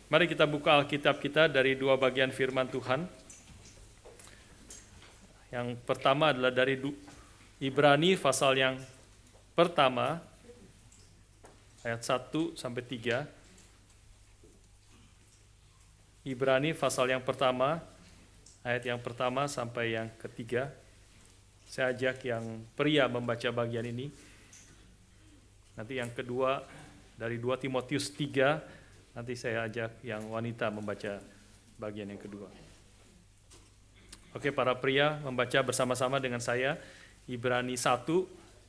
Mari kita buka Alkitab kita dari dua bagian firman Tuhan. Yang pertama adalah dari Ibrani pasal yang pertama, ayat 1 sampai 3. Ibrani pasal yang pertama, ayat yang pertama sampai yang ketiga. Saya ajak yang pria membaca bagian ini. Nanti yang kedua dari 2 Timotius 3, nanti saya ajak yang wanita membaca bagian yang kedua. Oke, para pria membaca bersama-sama dengan saya Ibrani 1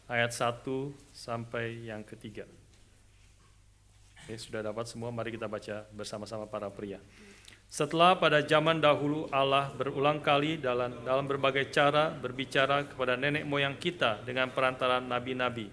ayat 1 sampai yang ketiga. Oke, sudah dapat semua, mari kita baca bersama-sama para pria. Setelah pada zaman dahulu Allah berulang kali dalam berbagai cara berbicara kepada nenek moyang kita dengan perantaraan nabi-nabi.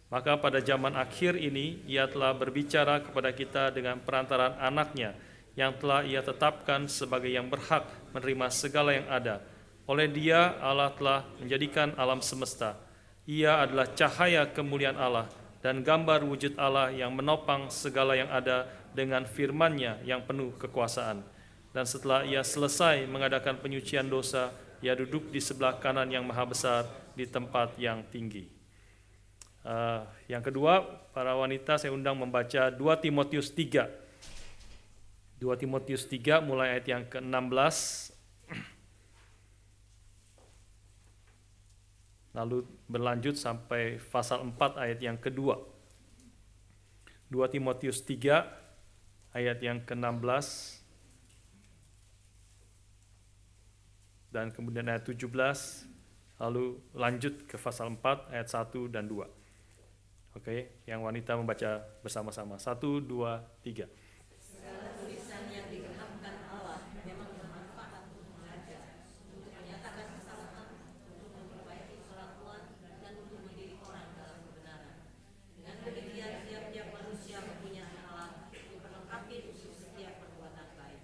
Maka pada zaman akhir ini Ia telah berbicara kepada kita dengan perantaraan anaknya yang telah Ia tetapkan sebagai yang berhak menerima segala yang ada. Oleh Dia Allah telah menjadikan alam semesta. Ia adalah cahaya kemuliaan Allah dan gambar wujud Allah yang menopang segala yang ada dengan firman-Nya yang penuh kekuasaan. Dan setelah Ia selesai mengadakan penyucian dosa, Ia duduk di sebelah kanan yang maha besar di tempat yang tinggi. Yang kedua, para wanita saya undang membaca 2 Timotius 3. 2 Timotius 3 mulai ayat yang ke-16. Lalu berlanjut sampai pasal 4 ayat yang kedua. 2 Timotius 3 ayat yang ke-16 dan kemudian ayat 17, lalu lanjut ke pasal 4 ayat 1 dan 2. Oke, yang wanita membaca bersama-sama. 1, 2, 3. Segala tulisan yang digenapkan Allah memang bermanfaat untuk mengajar, untuk menyatakan kesalahan, untuk memperbaiki kelakuan, dan untuk mendidik orang dalam kebenaran. Dengan demikian tiap-tiap manusia mempunyai Allah diperlengkapi untuk setiap perbuatan baik.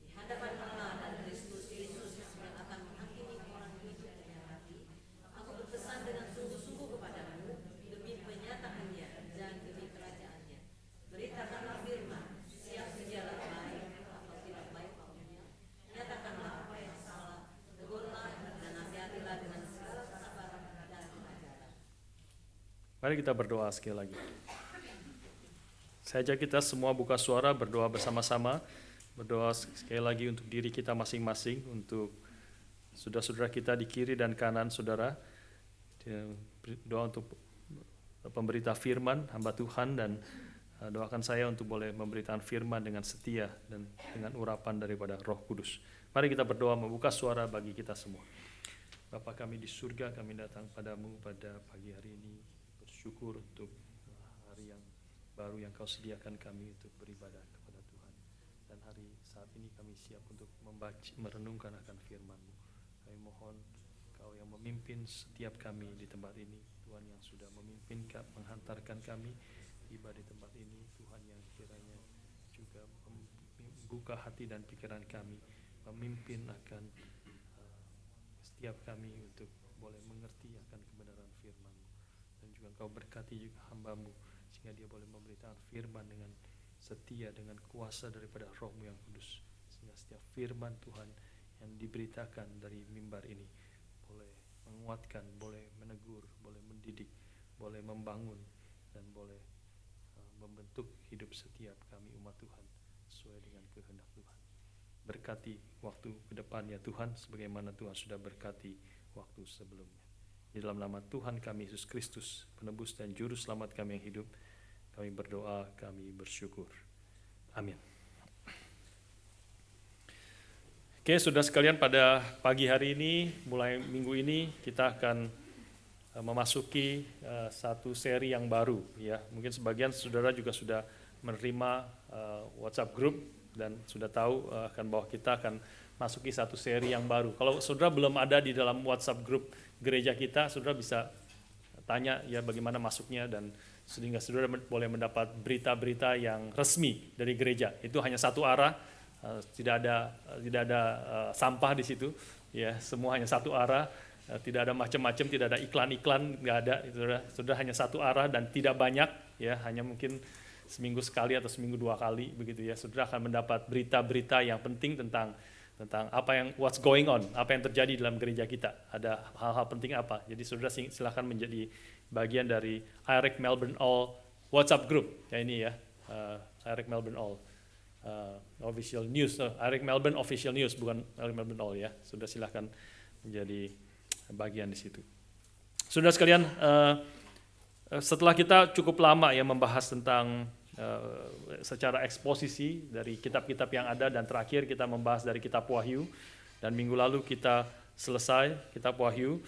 Di hadapan Allah dan Kristus Yesus yang akan menghakimi orang hidup dengan hati, aku berpesan dengan sungguh-sungguh kepadamu demi penyataannya dan demi kerajaannya. Beritakanlah firman, siap sedialah baik atau tidak baik maunya. Nyatakanlah apa yang salah, tegurlah dan nasihatilah dengan segala kesabaran dan pengajaran. Mari kita berdoa sekali lagi. Saya ajak kita semua buka suara, berdoa bersama-sama. Berdoa sekali lagi untuk diri kita masing-masing, untuk saudara-saudara kita di kiri dan kanan saudara. Doa untuk pemberita firman, hamba Tuhan, dan doakan saya untuk boleh memberitakan firman dengan setia dan dengan urapan daripada Roh Kudus. Mari kita berdoa membuka suara bagi kita semua. Bapa kami di surga, kami datang padamu pada pagi hari ini, bersyukur untuk hari yang baru yang kau sediakan kami untuk beribadah kepada Tuhan. Dan hari saat ini kami siap untuk membaca, merenungkan akan firman-Mu. Kami mohon Kau yang memimpin setiap kami di tempat ini, Tuhan yang sudah memimpin, menghantarkan kami tiba di tempat ini, Tuhan yang kiranya juga membuka hati dan pikiran kami, memimpin akan setiap kami untuk boleh mengerti akan kebenaran firman-Mu. Dan juga Kau berkati juga hamba-Mu, sehingga dia boleh memberitakan firman dengan setia, dengan kuasa daripada Roh-Mu yang kudus. Sehingga setiap firman Tuhan yang diberitakan dari mimbar ini boleh menguatkan, boleh menegur, boleh mendidik, boleh membangun, dan boleh membentuk hidup setiap kami umat Tuhan sesuai dengan kehendak Tuhan. Berkati waktu ke depan ya Tuhan, sebagaimana Tuhan sudah berkati waktu sebelumnya. Di dalam nama Tuhan kami Yesus Kristus, penebus dan juru selamat kami yang hidup, kami berdoa, kami bersyukur. Amin. Oke, saudara sekalian, pada pagi hari ini, mulai minggu ini, kita akan memasuki satu seri yang baru. Ya, mungkin sebagian saudara juga sudah menerima WhatsApp group dan sudah tahu akan bahwa kita akan masuki satu seri yang baru. Kalau saudara belum ada di dalam WhatsApp group gereja kita, saudara bisa tanya ya bagaimana masuknya, dan sehingga saudara boleh mendapat berita-berita yang resmi dari gereja. Itu hanya satu arah. Tidak ada sampah di situ, ya, semua hanya satu arah, tidak ada macam-macam, tidak ada iklan-iklan, nggak ada, itu sudah hanya satu arah dan tidak banyak, ya, hanya mungkin seminggu sekali atau seminggu 2 kali begitu ya. Saudara akan mendapat berita-berita yang penting tentang apa yang what's going on, apa yang terjadi dalam gereja kita. Ada hal-hal penting apa. Jadi saudara silakan menjadi bagian dari IREC Melbourne All WhatsApp group. Ya ini ya, IREC Melbourne All official news. IREC Melbourne official news, bukan IREC Melbourne All ya. Saudara silakan menjadi bagian di situ. Saudara sekalian, setelah kita cukup lama ya membahas tentang secara eksposisi dari kitab-kitab yang ada, dan terakhir kita membahas dari kitab Wahyu, dan minggu lalu kita selesai kitab Wahyu,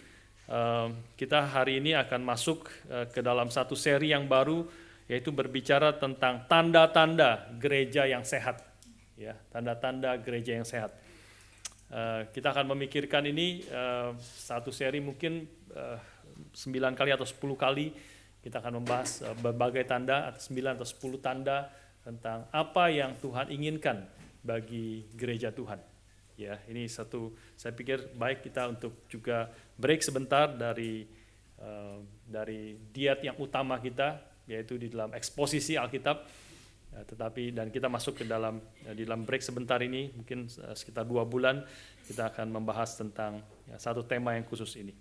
kita hari ini akan masuk ke dalam satu seri yang baru, yaitu berbicara tentang tanda-tanda gereja yang sehat, ya, tanda-tanda gereja yang sehat. Kita akan memikirkan ini satu seri mungkin 9 kali atau 10 kali. Kita akan membahas berbagai tanda, 9 atau 10 tanda tentang apa yang Tuhan inginkan bagi gereja Tuhan. Ya, ini satu, saya pikir baik kita untuk juga break sebentar dari diet yang utama kita, yaitu di dalam eksposisi Alkitab. Tetapi dan kita masuk ke di dalam break sebentar ini, mungkin sekitar 2 bulan, kita akan membahas tentang satu tema yang khusus ini.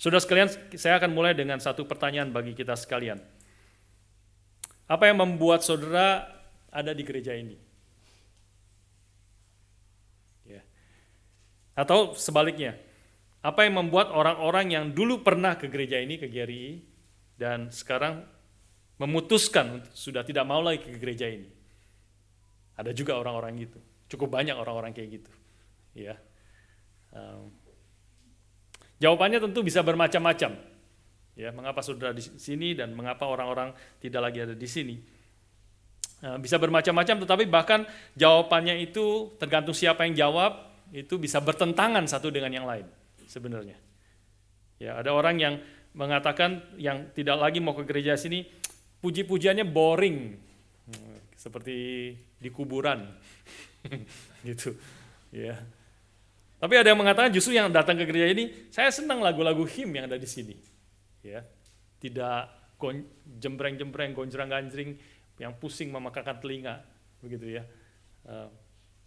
Saudara sekalian, saya akan mulai dengan satu pertanyaan bagi kita sekalian. Apa yang membuat saudara ada di gereja ini? Ya. Atau sebaliknya, apa yang membuat orang-orang yang dulu pernah ke gereja ini, ke GRI, dan sekarang memutuskan sudah tidak mau lagi ke gereja ini? Ada juga orang-orang gitu. Cukup banyak orang-orang kayak gitu. Ya. Jawabannya tentu bisa bermacam-macam. Ya, mengapa saudara di sini dan mengapa orang-orang tidak lagi ada di sini? Bisa bermacam-macam, tetapi bahkan jawabannya itu tergantung siapa yang jawab, itu bisa bertentangan satu dengan yang lain sebenarnya. Ya, ada orang yang mengatakan yang tidak lagi mau ke gereja sini, puji-pujiannya boring, seperti di kuburan, gitu. Ya. Tapi ada yang mengatakan justru yang datang ke gereja ini, saya senang lagu-lagu hymn yang ada di sini. Ya, tidak jembreng-jembreng, gonjrang-ganjring, yang pusing memekakan telinga, begitu ya.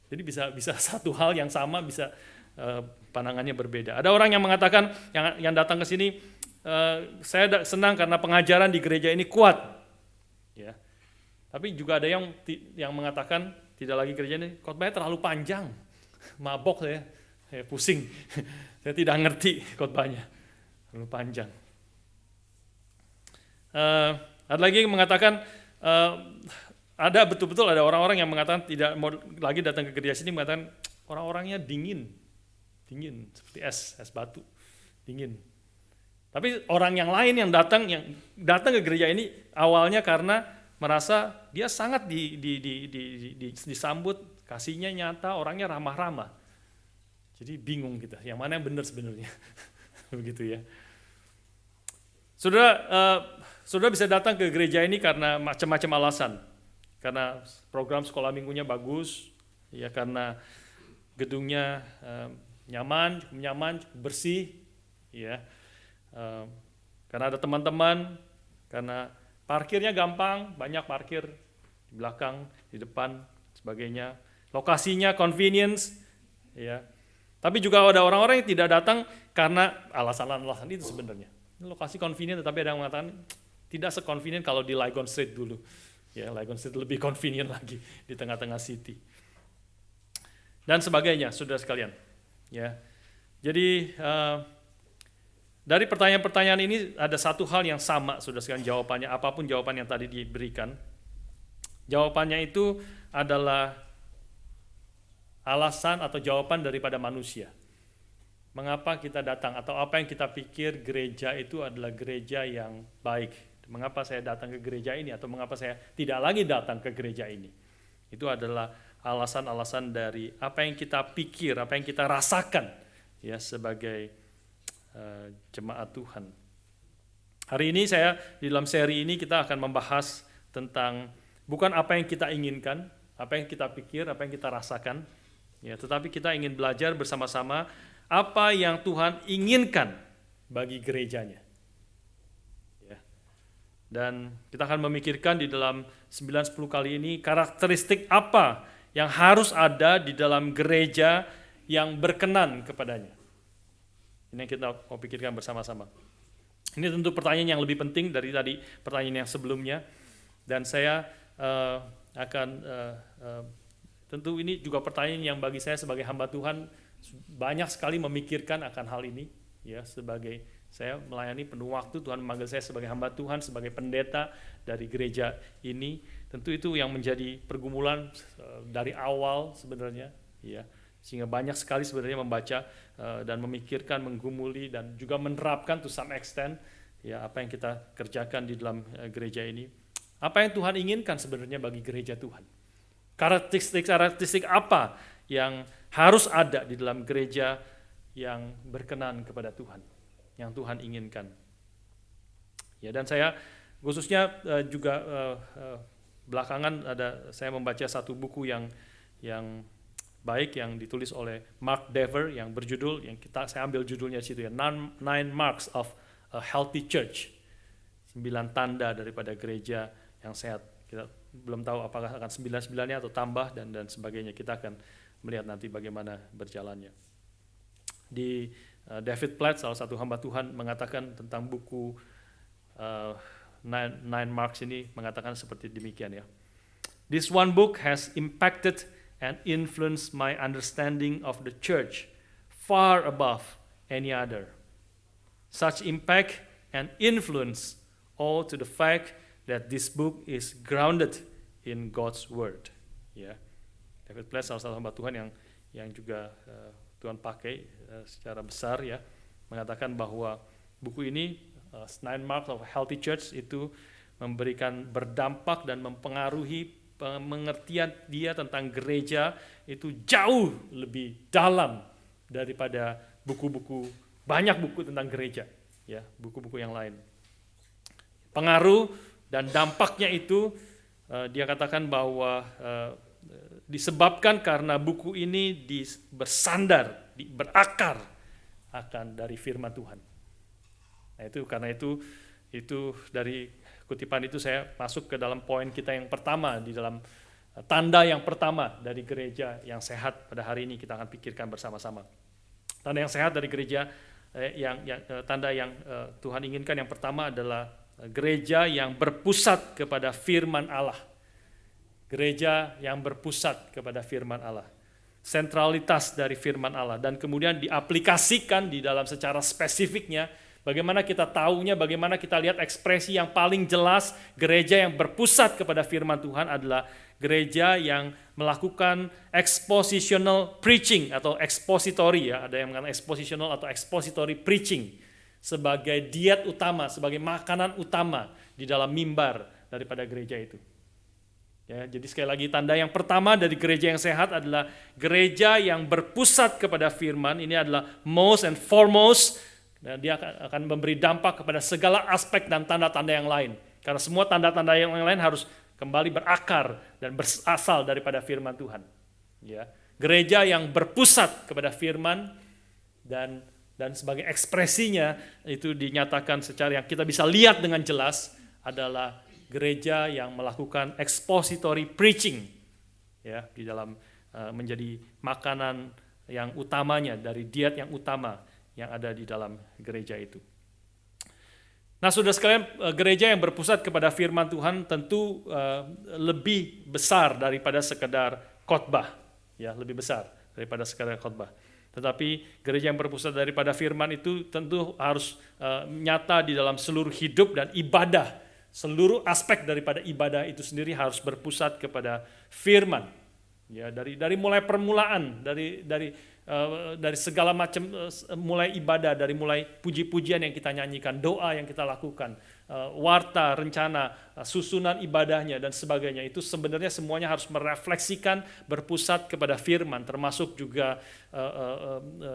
Jadi bisa satu hal yang sama, bisa pandangannya berbeda. Ada orang yang mengatakan yang datang ke sini, saya senang karena pengajaran di gereja ini kuat. Ya. Tapi juga ada yang mengatakan tidak lagi gereja ini khotbahnya terlalu panjang, mabok saya pusing, saya tidak ngerti khotbahnya, terlalu panjang. Ada lagi yang mengatakan ada betul-betul ada orang-orang yang mengatakan tidak mau lagi datang ke gereja sini, mengatakan orang-orangnya dingin seperti es batu, dingin. Tapi orang yang lain yang datang ke gereja ini awalnya karena merasa dia sangat disambut, kasihnya nyata, orangnya ramah-ramah. Jadi bingung kita, yang mana yang benar sebenarnya, begitu ya. Saudara bisa datang ke gereja ini karena macam-macam alasan. Karena program sekolah minggunya bagus, ya karena gedungnya cukup nyaman, cukup bersih, ya. Karena ada teman-teman, karena parkirnya gampang, banyak parkir di belakang, di depan, sebagainya. Lokasinya convenience, ya. Tapi juga ada orang-orang yang tidak datang karena alasan-alasan itu sebenarnya. Lokasi convenient, tetapi ada yang mengatakan tidak se-convenient kalau di Lygon Street dulu. Ya, Lygon Street lebih convenient lagi di tengah-tengah city. Dan sebagainya, saudara sekalian. Ya. Jadi dari pertanyaan-pertanyaan ini ada satu hal yang sama, saudara sekalian, jawabannya apapun jawaban yang tadi diberikan. Jawabannya itu adalah alasan atau jawaban daripada manusia. Mengapa kita datang atau apa yang kita pikir gereja itu adalah gereja yang baik. Mengapa saya datang ke gereja ini atau mengapa saya tidak lagi datang ke gereja ini. Itu adalah alasan-alasan dari apa yang kita pikir, apa yang kita rasakan ya sebagai jemaat Tuhan. Hari ini di dalam seri ini kita akan membahas tentang bukan apa yang kita inginkan, apa yang kita pikir, apa yang kita rasakan, ya, tetapi kita ingin belajar bersama-sama apa yang Tuhan inginkan bagi gerejanya. Ya. Dan kita akan memikirkan di dalam 9-10 kali ini karakteristik apa yang harus ada di dalam gereja yang berkenan kepadanya. Ini yang kita mau pikirkan bersama-sama. Ini tentu pertanyaan yang lebih penting dari tadi pertanyaan yang sebelumnya. Dan saya tentu ini juga pertanyaan yang bagi saya sebagai hamba Tuhan banyak sekali memikirkan akan hal ini. Ya, sebagai saya melayani penuh waktu, Tuhan memanggil saya sebagai hamba Tuhan, sebagai pendeta dari gereja ini. Tentu itu yang menjadi pergumulan dari awal sebenarnya, ya. Sehingga banyak sekali sebenarnya membaca dan memikirkan, menggumuli dan juga menerapkan to some extent ya apa yang kita kerjakan di dalam gereja ini. Apa yang Tuhan inginkan sebenarnya bagi gereja Tuhan? Karakteristik apa yang harus ada di dalam gereja yang berkenan kepada Tuhan, yang Tuhan inginkan. Ya, dan saya khususnya juga belakangan saya membaca satu buku yang baik yang ditulis oleh Mark Dever yang berjudul, saya ambil judulnya situ ya, Nine Marks of a Healthy Church. 9 tanda daripada gereja yang sehat. Kita belum tahu apakah akan 9-9-nya atau tambah dan sebagainya. Kita akan melihat nanti bagaimana berjalannya. Di David Platt, salah satu hamba Tuhan, mengatakan tentang buku Nine Marks ini, mengatakan seperti demikian ya. This one book has impacted and influenced my understanding of the church far above any other. Such impact and influence all to the fact that this book is grounded in God's word. Ya, David Platt salah satu hamba Tuhan yang juga Tuhan pakai secara besar ya, mengatakan bahwa buku ini Nine Marks of a Healthy Church itu berdampak dan mempengaruhi pengertian dia tentang gereja itu jauh lebih dalam daripada banyak buku tentang gereja ya, buku-buku yang lain. Pengaruh dan dampaknya itu dia katakan bahwa disebabkan karena buku ini berakar akan dari firman Tuhan. Nah, karena itu dari kutipan itu saya masuk ke dalam poin kita yang pertama di dalam tanda yang pertama dari gereja yang sehat pada hari ini kita akan pikirkan bersama-sama. Tanda yang sehat dari gereja tanda yang Tuhan inginkan yang pertama adalah gereja yang berpusat kepada firman Allah. Gereja yang berpusat kepada firman Allah. Sentralitas dari firman Allah dan kemudian diaplikasikan di dalam secara spesifiknya. Bagaimana kita tahunya, bagaimana kita lihat ekspresi yang paling jelas gereja yang berpusat kepada firman Tuhan adalah gereja yang melakukan expositional preaching atau expository ya, ada yang mengatakan expositional atau expository preaching sebagai diet utama, sebagai makanan utama di dalam mimbar daripada gereja itu. Ya, jadi sekali lagi tanda yang pertama dari gereja yang sehat adalah gereja yang berpusat kepada firman. Ini adalah most and foremost. Dan dia akan memberi dampak kepada segala aspek dan tanda-tanda yang lain. Karena semua tanda-tanda yang lain harus kembali berakar dan berasal daripada firman Tuhan. Ya. Gereja yang berpusat kepada firman dan sebagai ekspresinya itu dinyatakan secara yang kita bisa lihat dengan jelas adalah gereja yang melakukan expository preaching. Ya, di dalam menjadi makanan yang utamanya dari diet yang utama yang ada di dalam gereja itu. Nah, saudara sekalian, gereja yang berpusat kepada firman Tuhan tentu lebih besar daripada sekedar khotbah, ya, lebih besar daripada sekedar khotbah. Tetapi gereja yang berpusat daripada firman itu tentu harus nyata di dalam seluruh hidup dan ibadah. Seluruh aspek daripada ibadah itu sendiri harus berpusat kepada firman. Ya, dari mulai permulaan, dari segala macam mulai ibadah, dari mulai puji-pujian yang kita nyanyikan, doa yang kita lakukan, warta, rencana, susunan ibadahnya dan sebagainya, itu sebenarnya semuanya harus merefleksikan berpusat kepada firman, termasuk juga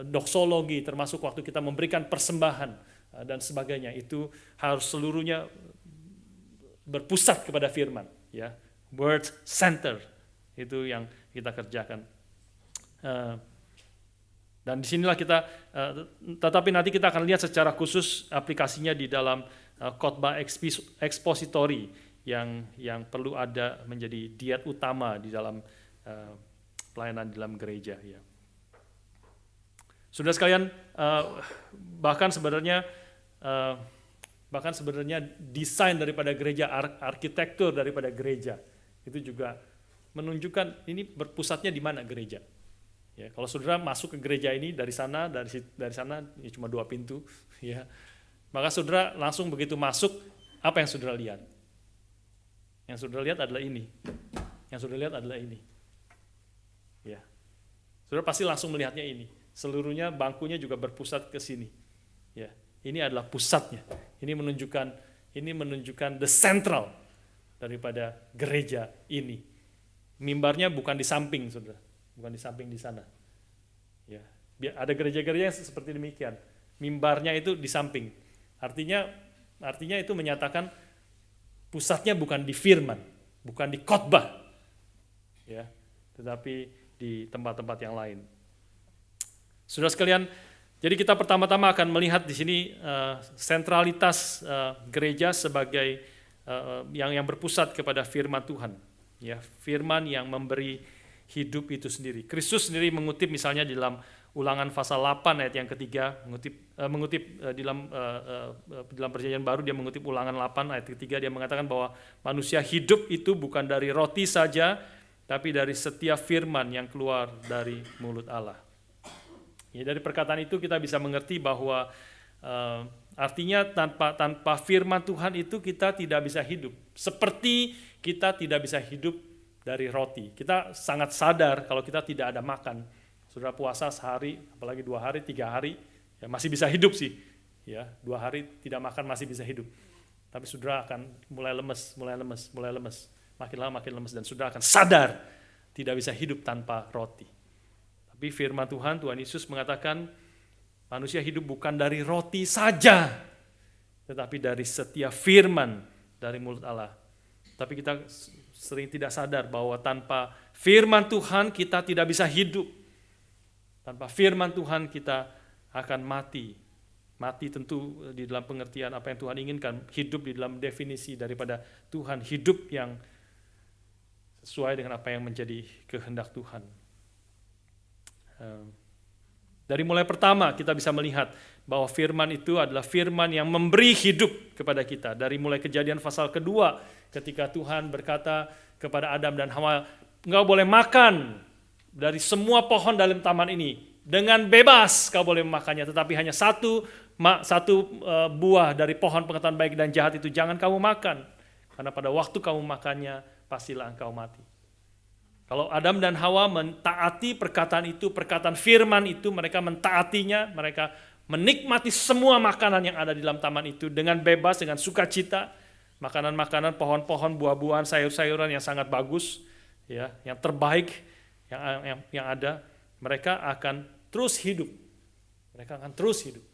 doksologi, termasuk waktu kita memberikan persembahan dan sebagainya, itu harus seluruhnya berpusat kepada firman, ya, word center, itu yang kita kerjakan. Dan disinilah kita, tetapi nanti kita akan lihat secara khusus aplikasinya di dalam khotbah ekspositori yang perlu ada menjadi diet utama di dalam pelayanan di dalam gereja. Ya. Saudara sekalian, bahkan sebenarnya desain daripada gereja, arsitektur daripada gereja itu juga menunjukkan ini berpusatnya di mana gereja. Ya, kalau saudara masuk ke gereja ini dari sana ini cuma 2 pintu, ya, maka saudara langsung begitu masuk, apa yang saudara lihat? Yang saudara lihat adalah ini. Yang saudara lihat adalah ini. Ya, saudara pasti langsung melihatnya ini. Seluruhnya bangkunya juga berpusat ke sini. Ya, ini adalah pusatnya. Ini menunjukkan the central daripada gereja ini. Mimbarnya bukan di samping, saudara, bukan di samping di sana. Ya, ada gereja-gereja yang seperti demikian. Mimbarnya itu di samping. Artinya itu menyatakan pusatnya bukan di firman, bukan di khotbah, ya, tetapi di tempat-tempat yang lain. Saudara sekalian, jadi kita pertama-tama akan melihat di sini sentralitas gereja sebagai yang berpusat kepada firman Tuhan, ya, firman yang memberi hidup itu sendiri. Kristus sendiri mengutip misalnya di dalam Ulangan pasal 8 ayat yang ketiga, mengutip di dalam Perjanjian Baru, dia mengutip Ulangan 8 ayat ketiga, dia mengatakan bahwa manusia hidup itu bukan dari roti saja, tapi dari setiap firman yang keluar dari mulut Allah. Ya, dari perkataan itu kita bisa mengerti bahwa artinya tanpa firman Tuhan itu kita tidak bisa hidup. Seperti kita tidak bisa hidup dari roti. Kita sangat sadar kalau kita tidak ada makan. Saudara puasa sehari, apalagi 2 hari, 3 hari, ya masih bisa hidup sih. Ya, 2 hari tidak makan masih bisa hidup. Tapi saudara akan mulai lemes. Makin lama makin lemes, dan saudara akan sadar tidak bisa hidup tanpa roti. Tapi firman Tuhan Yesus mengatakan manusia hidup bukan dari roti saja, tetapi dari setiap firman dari mulut Allah. Tapi kita sering tidak sadar bahwa tanpa firman Tuhan kita tidak bisa hidup. Tanpa firman Tuhan kita akan mati. Mati tentu di dalam pengertian apa yang Tuhan inginkan. Hidup di dalam definisi daripada Tuhan. Hidup yang sesuai dengan apa yang menjadi kehendak Tuhan. Dari mulai pertama kita bisa melihat bahwa firman itu adalah firman yang memberi hidup kepada kita. Dari mulai Kejadian pasal kedua, ketika Tuhan berkata kepada Adam dan Hawa, engkau boleh makan dari semua pohon dalam taman ini, dengan bebas kau boleh memakannya, tetapi hanya satu buah dari pohon pengetahuan baik dan jahat itu jangan kamu makan, karena pada waktu kamu makannya pastilah engkau mati. Kalau Adam dan Hawa mentaati perkataan itu, perkataan firman itu, mereka mentaatinya, mereka menikmati semua makanan yang ada di dalam taman itu dengan bebas, dengan sukacita, makanan-makanan, pohon-pohon, buah-buahan, sayur-sayuran yang sangat bagus, ya, yang terbaik yang ada, mereka akan terus hidup. Mereka akan terus hidup.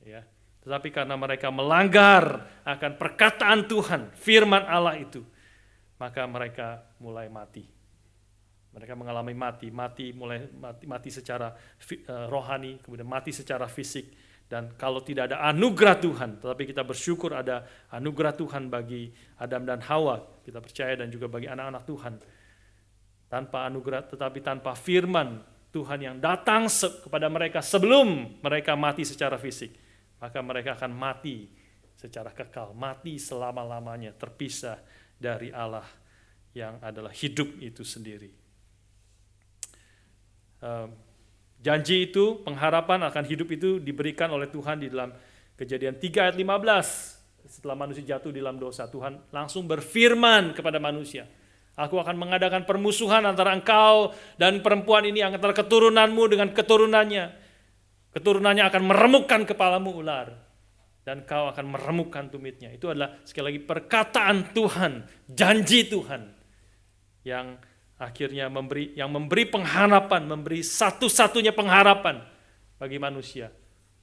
Ya. Tetapi karena mereka melanggar akan perkataan Tuhan, firman Allah itu, maka mereka mulai mati. Mereka mengalami mati secara rohani, kemudian mati secara fisik. Dan kalau tidak ada anugerah Tuhan, tetapi kita bersyukur ada anugerah Tuhan bagi Adam dan Hawa, kita percaya, dan juga bagi anak-anak Tuhan. Tanpa anugerah, tetapi tanpa firman Tuhan yang datang kepada mereka sebelum mereka mati secara fisik, maka mereka akan mati secara kekal, mati selama-lamanya, terpisah dari Allah yang adalah hidup itu sendiri. Janji itu, pengharapan akan hidup itu diberikan oleh Tuhan di dalam Kejadian 3 ayat 15. Setelah manusia jatuh di dalam dosa, Tuhan langsung berfirman kepada manusia, aku akan mengadakan permusuhan antara engkau dan perempuan ini, antara keturunanmu dengan keturunannya. Keturunannya akan meremukkan kepalamu ular, dan kau akan meremukkan tumitnya. Itu adalah sekali lagi perkataan Tuhan, janji Tuhan yang akhirnya memberi pengharapan, memberi satu-satunya pengharapan bagi manusia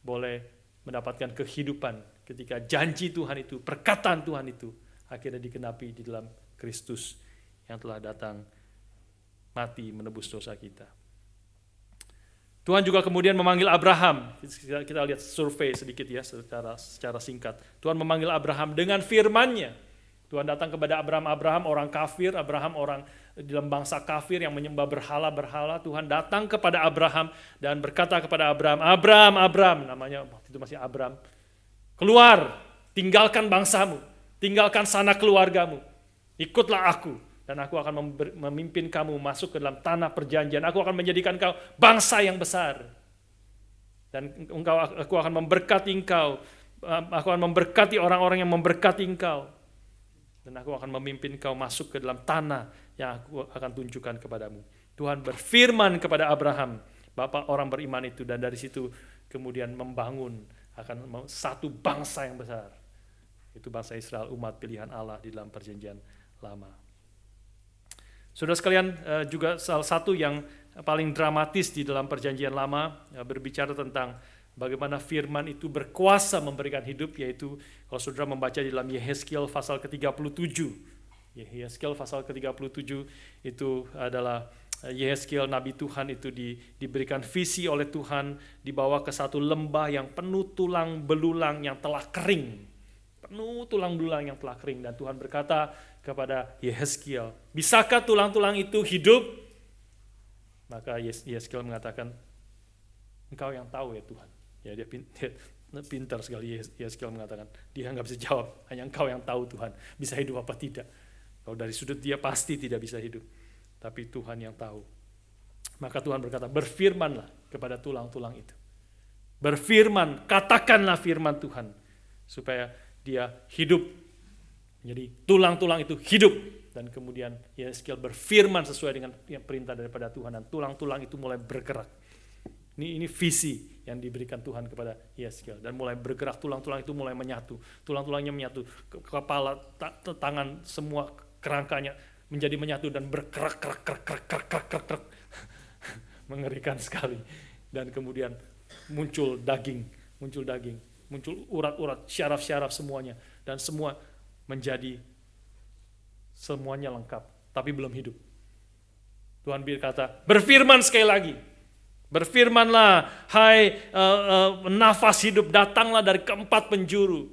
boleh mendapatkan kehidupan ketika janji Tuhan itu, perkataan Tuhan itu akhirnya digenapi di dalam Kristus yang telah datang mati menebus dosa kita. Tuhan juga kemudian memanggil Abraham. Kita lihat survei sedikit ya secara singkat. Tuhan memanggil Abraham dengan firman-Nya. Tuhan datang kepada Abraham orang kafir, Abraham orang dalam bangsa kafir yang menyembah berhala-berhala. Tuhan datang kepada Abraham dan berkata kepada Abraham, namanya waktu itu masih Abraham, keluar, tinggalkan bangsamu, tinggalkan sanak keluargamu, ikutlah aku. Dan aku akan memimpin kamu masuk ke dalam tanah perjanjian. Aku akan menjadikan kau bangsa yang besar. Dan aku akan memberkati engkau. Aku akan memberkati orang-orang yang memberkati engkau. Dan aku akan memimpin kau masuk ke dalam tanah yang aku akan tunjukkan kepadamu. Tuhan berfirman kepada Abraham, bapak orang beriman itu. Dan dari situ kemudian membangun akan satu bangsa yang besar. Itu bangsa Israel, umat pilihan Allah di dalam perjanjian lama. Saudara sekalian, juga salah satu yang paling dramatis di dalam perjanjian lama berbicara tentang bagaimana firman itu berkuasa memberikan hidup, yaitu kalau saudara membaca di dalam Yehezkiel pasal ke-37. Yehezkiel pasal ke-37 itu adalah Yehezkiel nabi Tuhan itu diberikan visi oleh Tuhan, dibawa ke satu lembah yang penuh tulang belulang yang telah kering. Penuh tulang belulang yang telah kering, dan Tuhan berkata kepada Yehezkiel, bisakah tulang-tulang itu hidup? Maka Yehezkiel mengatakan, engkau yang tahu ya Tuhan. Ya, dia pintar sekali. Yehezkiel mengatakan, dia nggak bisa jawab, hanya engkau yang tahu Tuhan, bisa hidup apa tidak. Kalau dari sudut dia pasti tidak bisa hidup, tapi Tuhan yang tahu. Maka Tuhan berkata, berfirmanlah kepada tulang-tulang itu. Berfirman, katakanlah firman Tuhan, supaya dia hidup. Jadi tulang-tulang itu hidup, dan kemudian Yehezkiel berfirman sesuai dengan perintah daripada Tuhan, dan tulang-tulang itu mulai bergerak. Ini visi yang diberikan Tuhan kepada Yehezkiel, dan mulai bergerak, tulang-tulang itu mulai menyatu, tulangnya menyatu, kepala, tangan, semua kerangkanya menjadi menyatu dan bergerak, mengerikan sekali. Dan kemudian muncul daging, muncul urat-urat, syaraf-syaraf semuanya, dan semua menjadi semuanya lengkap, tapi belum hidup. Tuhan berkata, berfirman sekali lagi, berfirmanlah, hai nafas hidup, datanglah dari keempat penjuru,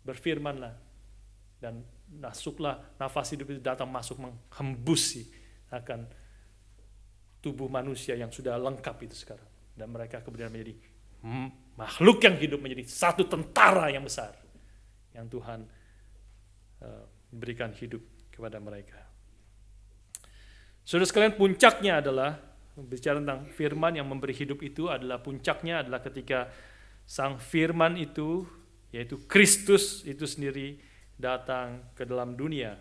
berfirmanlah, dan masuklah nafas hidup itu datang masuk menghembusi akan tubuh manusia yang sudah lengkap itu sekarang, dan mereka kemudian menjadi makhluk yang hidup, menjadi satu tentara yang besar yang Tuhan berikan hidup kepada mereka. Saudara sekalian, puncaknya adalah bicara tentang firman yang memberi hidup itu adalah puncaknya adalah ketika sang firman itu, yaitu Kristus itu sendiri datang ke dalam dunia,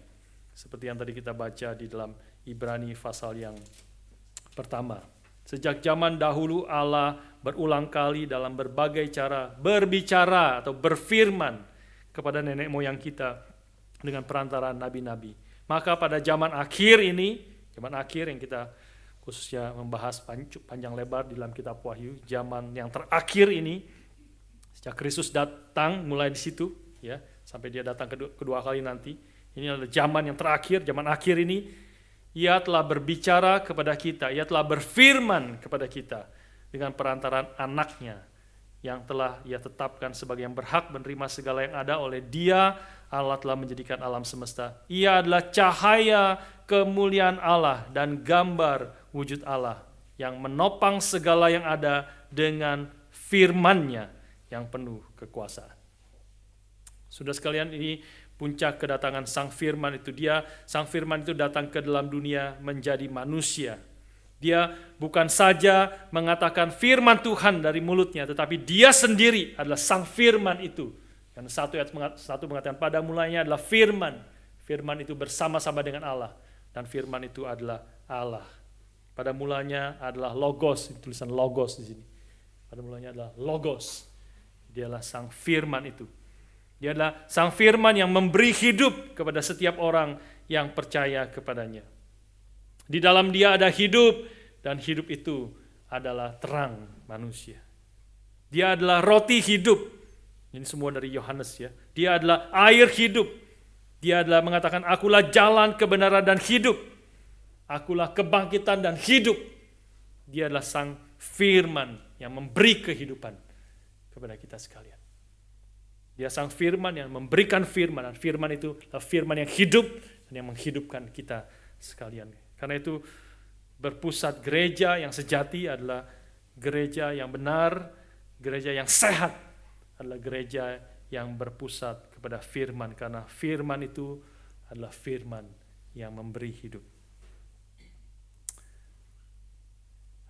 seperti yang tadi kita baca di dalam Ibrani pasal yang pertama. Sejak zaman dahulu Allah berulang kali dalam berbagai cara berbicara atau berfirman kepada nenek moyang kita dengan perantaraan nabi-nabi. Maka pada zaman akhir ini, zaman akhir yang kita khususnya membahas panjang lebar di dalam kitab Wahyu, zaman yang terakhir ini, sejak Kristus datang mulai di situ, ya, sampai dia datang kedua kali nanti, ini adalah zaman yang terakhir, zaman akhir ini, ia telah berbicara kepada kita, ia telah berfirman kepada kita dengan perantaraan anaknya, yang telah ia tetapkan sebagai yang berhak menerima segala yang ada oleh dia. Allah telah menjadikan alam semesta. Ia adalah cahaya kemuliaan Allah dan gambar wujud Allah yang menopang segala yang ada dengan firman-Nya yang penuh kekuasaan. Saudara sekalian, ini puncak kedatangan sang firman itu. Sang firman itu datang ke dalam dunia menjadi manusia. Dia bukan saja mengatakan firman Tuhan dari mulutnya, tetapi dia sendiri adalah sang firman itu. Dan satu mengatakan pada mulanya adalah firman. Firman itu bersama-sama dengan Allah. Dan firman itu adalah Allah. Pada mulanya adalah logos, tulisan logos di sini. Pada mulanya adalah logos. Dialah sang firman itu. Dia adalah sang firman yang memberi hidup kepada setiap orang yang percaya kepadanya. Di dalam dia ada hidup, dan hidup itu adalah terang manusia. Dia adalah roti hidup. Ini semua dari Yohanes ya. Dia adalah air hidup. Dia adalah mengatakan, akulah jalan, kebenaran, dan hidup. Akulah kebangkitan dan hidup. Dia adalah sang firman yang memberi kehidupan kepada kita sekalian. Dia sang firman yang memberikan firman, dan firman itu adalah firman yang hidup dan yang menghidupkan kita sekalian. Karena itu berpusat gereja yang sejati adalah gereja yang benar, gereja yang sehat adalah gereja yang berpusat kepada firman, karena firman itu adalah firman yang memberi hidup.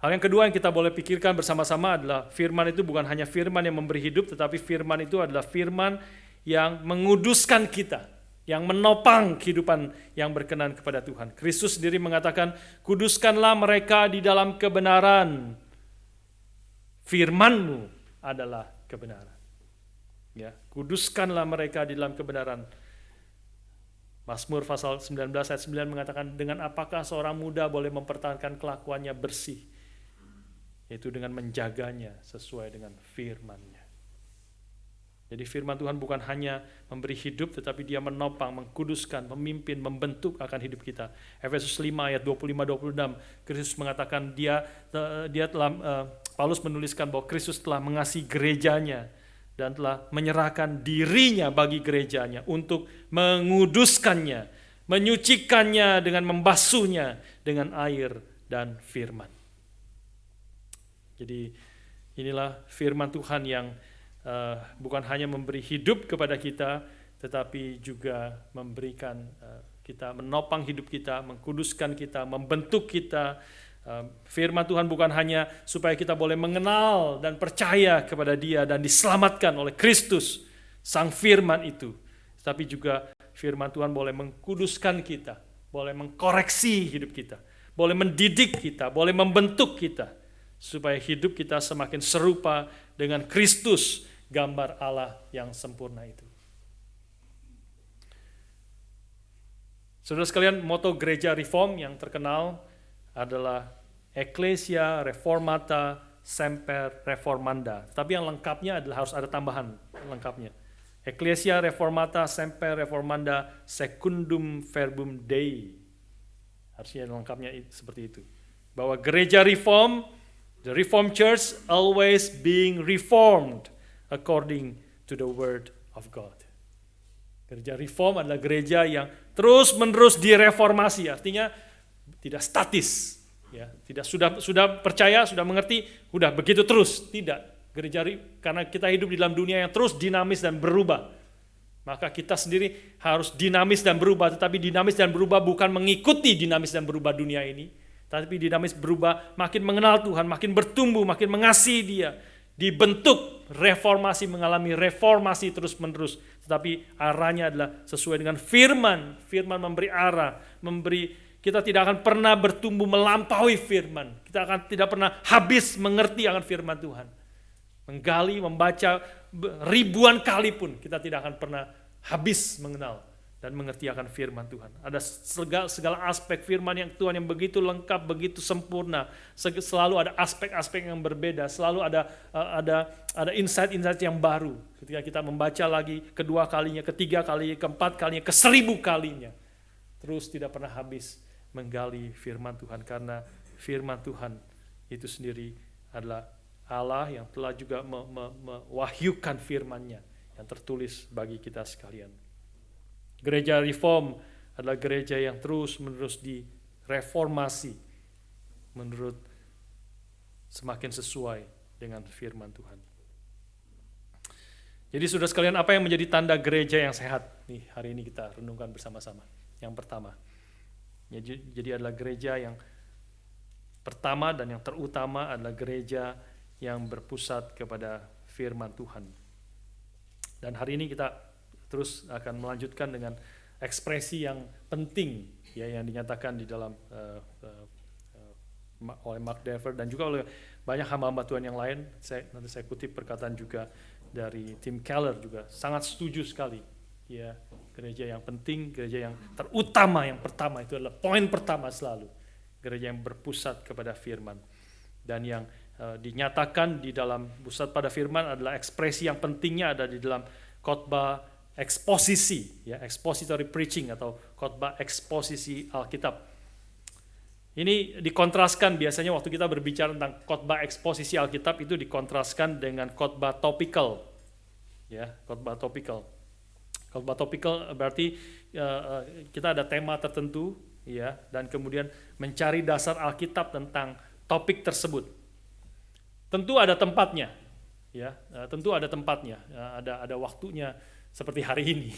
Hal yang kedua yang kita boleh pikirkan bersama-sama adalah firman itu bukan hanya firman yang memberi hidup, tetapi firman itu adalah firman yang menguduskan kita, yang menopang kehidupan yang berkenan kepada Tuhan. Kristus sendiri mengatakan, kuduskanlah mereka di dalam kebenaran. Firman-Mu adalah kebenaran. Ya, kuduskanlah mereka di dalam kebenaran. Mazmur pasal 19 ayat 9 mengatakan, dengan apakah seorang muda boleh mempertahankan kelakuannya bersih? Yaitu dengan menjaganya sesuai dengan firman-Nya. Jadi firman Tuhan bukan hanya memberi hidup, tetapi dia menopang, mengkuduskan, memimpin, membentuk akan hidup kita. Efesus 5 ayat 25-26, Kristus mengatakan Paulus menuliskan bahwa Kristus telah mengasihi gerejanya dan telah menyerahkan dirinya bagi gerejanya untuk menguduskannya, menyucikannya dengan membasuhnya dengan air dan firman. Jadi inilah firman Tuhan yang bukan hanya memberi hidup kepada kita, tetapi juga memberikan kita, menopang hidup kita, mengkuduskan kita, membentuk kita. Firman Tuhan bukan hanya supaya kita boleh mengenal dan percaya kepada Dia dan diselamatkan oleh Kristus, Sang Firman itu, tetapi juga firman Tuhan boleh mengkuduskan kita, boleh mengkoreksi hidup kita, boleh mendidik kita, boleh membentuk kita, supaya hidup kita semakin serupa dengan Kristus, gambar Allah yang sempurna itu. Saudara sekalian, moto gereja Reform yang terkenal adalah Ecclesia Reformata Semper Reformanda. Tapi yang lengkapnya adalah harus ada tambahan lengkapnya. Ecclesia Reformata Semper Reformanda Secundum Verbum Dei. Harusnya lengkapnya seperti itu. Bahwa gereja Reform, the Reformed Church always being reformed according to the Word of God. Gereja Reform adalah gereja yang terus-menerus direformasi, artinya tidak statis, ya, tidak sudah percaya, sudah mengerti, udah begitu terus, tidak. Gereja, karena kita hidup di dalam dunia yang terus dinamis dan berubah, maka kita sendiri harus dinamis dan berubah, tetapi dinamis dan berubah bukan mengikuti dinamis dan berubah dunia ini, tapi dinamis berubah, makin mengenal Tuhan, makin bertumbuh, makin mengasihi Dia, dibentuk, reformasi, mengalami reformasi terus-menerus. Tetapi arahnya adalah sesuai dengan firman. Firman memberi arah, kita tidak akan pernah bertumbuh melampaui firman. Kita akan tidak pernah habis mengerti akan firman Tuhan. Menggali, membaca ribuan kali pun kita tidak akan pernah habis mengenal dan mengerti akan firman Tuhan. Ada segala aspek firman yang Tuhan yang begitu lengkap, begitu sempurna. Selalu ada aspek-aspek yang berbeda, selalu ada insight-insight yang baru. Ketika kita membaca lagi kedua kalinya, ketiga kalinya, keempat kalinya, ke1000 kalinya. Terus tidak pernah habis menggali firman Tuhan, karena firman Tuhan itu sendiri adalah Allah yang telah juga mewahyukan firman-Nya yang tertulis bagi kita sekalian. Gereja Reform adalah gereja yang terus-menerus direformasi menurut semakin sesuai dengan firman Tuhan. Jadi saudara sekalian, apa yang menjadi tanda gereja yang sehat? Nih, hari ini kita renungkan bersama-sama. Yang pertama, jadi adalah gereja yang pertama dan yang terutama adalah gereja yang berpusat kepada firman Tuhan. Dan hari ini kita terus akan melanjutkan dengan ekspresi yang penting, ya, yang dinyatakan di dalam oleh Mark Dever dan juga oleh banyak hamba-hamba Tuhan yang lain. Nanti saya kutip perkataan juga dari Tim Keller, juga sangat setuju sekali. Ya, gereja yang penting, gereja yang terutama, yang pertama itu adalah poin pertama selalu. Gereja yang berpusat kepada firman. Dan yang dinyatakan di dalam pusat pada firman adalah ekspresi yang pentingnya ada di dalam khotbah eksposisi, ya, expository preaching atau khotbah eksposisi Alkitab. Ini dikontraskan biasanya waktu kita berbicara tentang khotbah eksposisi Alkitab itu dikontraskan dengan khotbah topikal. Ya, khotbah topikal. Khotbah topikal berarti kita ada tema tertentu, ya, dan kemudian mencari dasar Alkitab tentang topik tersebut. Tentu ada tempatnya, ya, tentu ada tempatnya, ada waktunya seperti hari ini.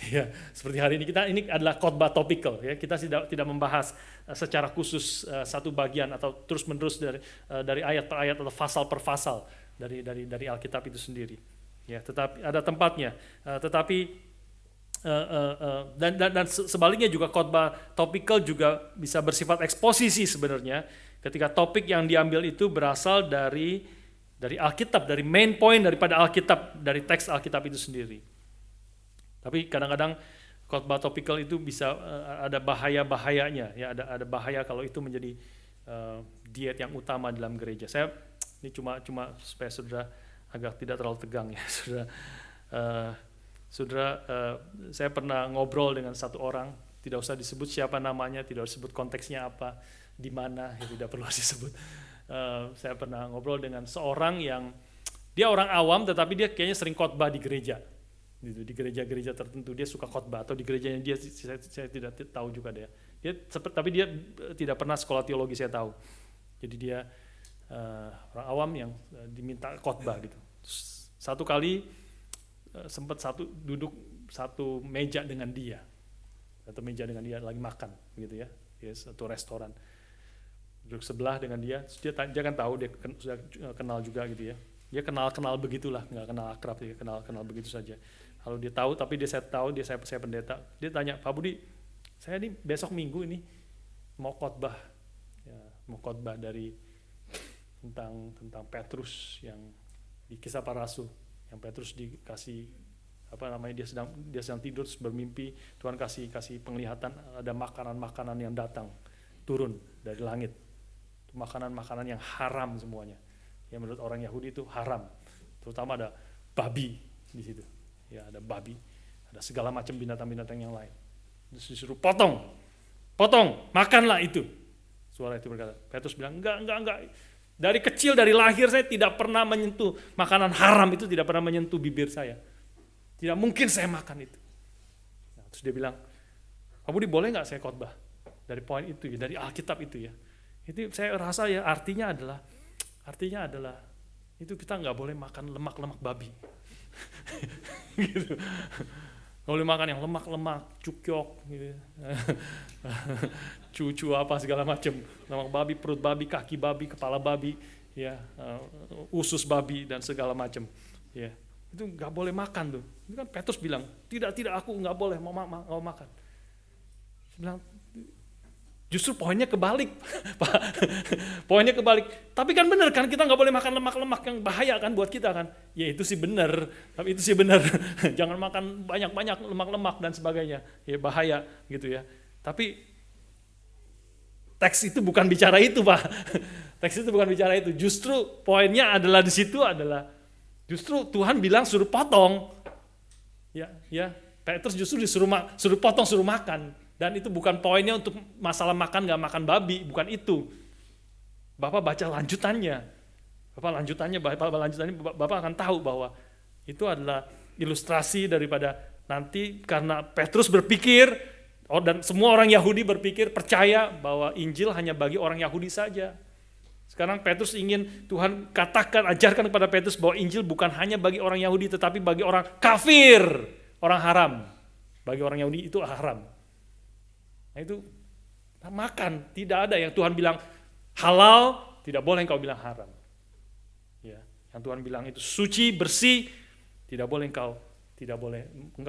Ya, seperti hari ini ini adalah khotbah topikal, ya. Kita tidak membahas secara khusus satu bagian atau terus menerus dari ayat per ayat atau pasal per pasal dari Alkitab itu sendiri. Ya, tetapi ada tempatnya. Dan sebaliknya juga khotbah topikal juga bisa bersifat eksposisi sebenarnya. Ketika topik yang diambil itu berasal dari Alkitab, dari main point daripada Alkitab, dari teks Alkitab itu sendiri. Tapi kadang-kadang khotbah topikal itu bisa ada bahaya-bahayanya, ya, ada bahaya kalau itu menjadi diet yang utama dalam gereja. Ini cuma supaya saudara agak tidak terlalu tegang, ya, saudara. Saya pernah ngobrol dengan satu orang, tidak usah disebut siapa namanya, tidak usah disebut konteksnya apa, di mana, ya, tidak perlu disebut. Saya pernah ngobrol dengan seorang yang dia orang awam, tetapi dia kayaknya sering khotbah di gereja. Gitu, di gereja-gereja tertentu dia suka khotbah, atau di gerejanya dia saya tidak tahu juga tapi dia tidak pernah sekolah teologi, saya tahu. Jadi dia orang awam yang diminta khotbah gitu. Satu kali sempat duduk satu meja dengan dia, lagi makan gitu, ya, di satu restoran, duduk sebelah dengan dia. Terus dia kan tahu, dia sudah kenal juga gitu, ya. Dia kenal begitulah, nggak kenal akrab, dia kenal begitu saja. Kalau dia tahu, tapi saya pendeta. Dia tanya, Pak Budi, saya ini besok Minggu ini mau khotbah, ya, dari tentang Petrus yang di Kisah Para Rasul, yang Petrus dikasih dia sedang tidur terus bermimpi, Tuhan kasih penglihatan ada makanan yang datang turun dari langit, makanan yang haram semuanya, yang menurut orang Yahudi itu haram, terutama ada babi di situ. Ya, ada babi, ada segala macam binatang-binatang yang lain. Terus disuruh potong, makanlah itu. Suara itu berkata, Petrus bilang, enggak. Dari kecil, dari lahir saya tidak pernah menyentuh makanan haram itu, tidak pernah menyentuh bibir saya. Tidak mungkin saya makan itu. Nah, terus dia bilang, Pak Budi, boleh nggak saya khotbah dari poin itu, ya, dari Alkitab itu, ya. Itu saya rasa, ya, artinya adalah itu kita nggak boleh makan lemak-lemak babi. Gitu. Kalau makan yang lemak-lemak, cukyok, gitu. Cucu apa segala macam, lemak babi, perut babi, kaki babi, kepala babi, ya, usus babi dan segala macam, ya. Itu nggak boleh makan tuh. Itu kan Petrus bilang, tidak aku nggak boleh mau makan. Dia bilang, justru poinnya kebalik, Pak. Poinnya kebalik. Tapi kan benar kan, kita nggak boleh makan lemak-lemak yang bahaya kan buat kita kan. Ya itu sih benar, tapi itu sih benar. Jangan makan banyak-banyak lemak-lemak dan sebagainya. Ya bahaya gitu, ya. Tapi teks itu bukan bicara itu, Pak. Teks itu bukan bicara itu. Justru poinnya adalah di situ adalah justru Tuhan bilang suruh potong. Ya, Petrus justru suruh potong, suruh makan. Dan itu bukan poinnya untuk masalah makan nggak makan babi, bukan itu. Bapak baca lanjutannya. Bapak akan tahu bahwa itu adalah ilustrasi daripada nanti karena Petrus berpikir, dan semua orang Yahudi berpikir, percaya bahwa Injil hanya bagi orang Yahudi saja. Sekarang Petrus ingin Tuhan ajarkan kepada Petrus bahwa Injil bukan hanya bagi orang Yahudi, tetapi bagi orang kafir, orang haram. Bagi orang Yahudi itu haram. Nah itu makan, tidak ada yang Tuhan bilang halal, tidak boleh engkau bilang haram. Ya, yang Tuhan bilang itu suci, bersih, tidak boleh engkau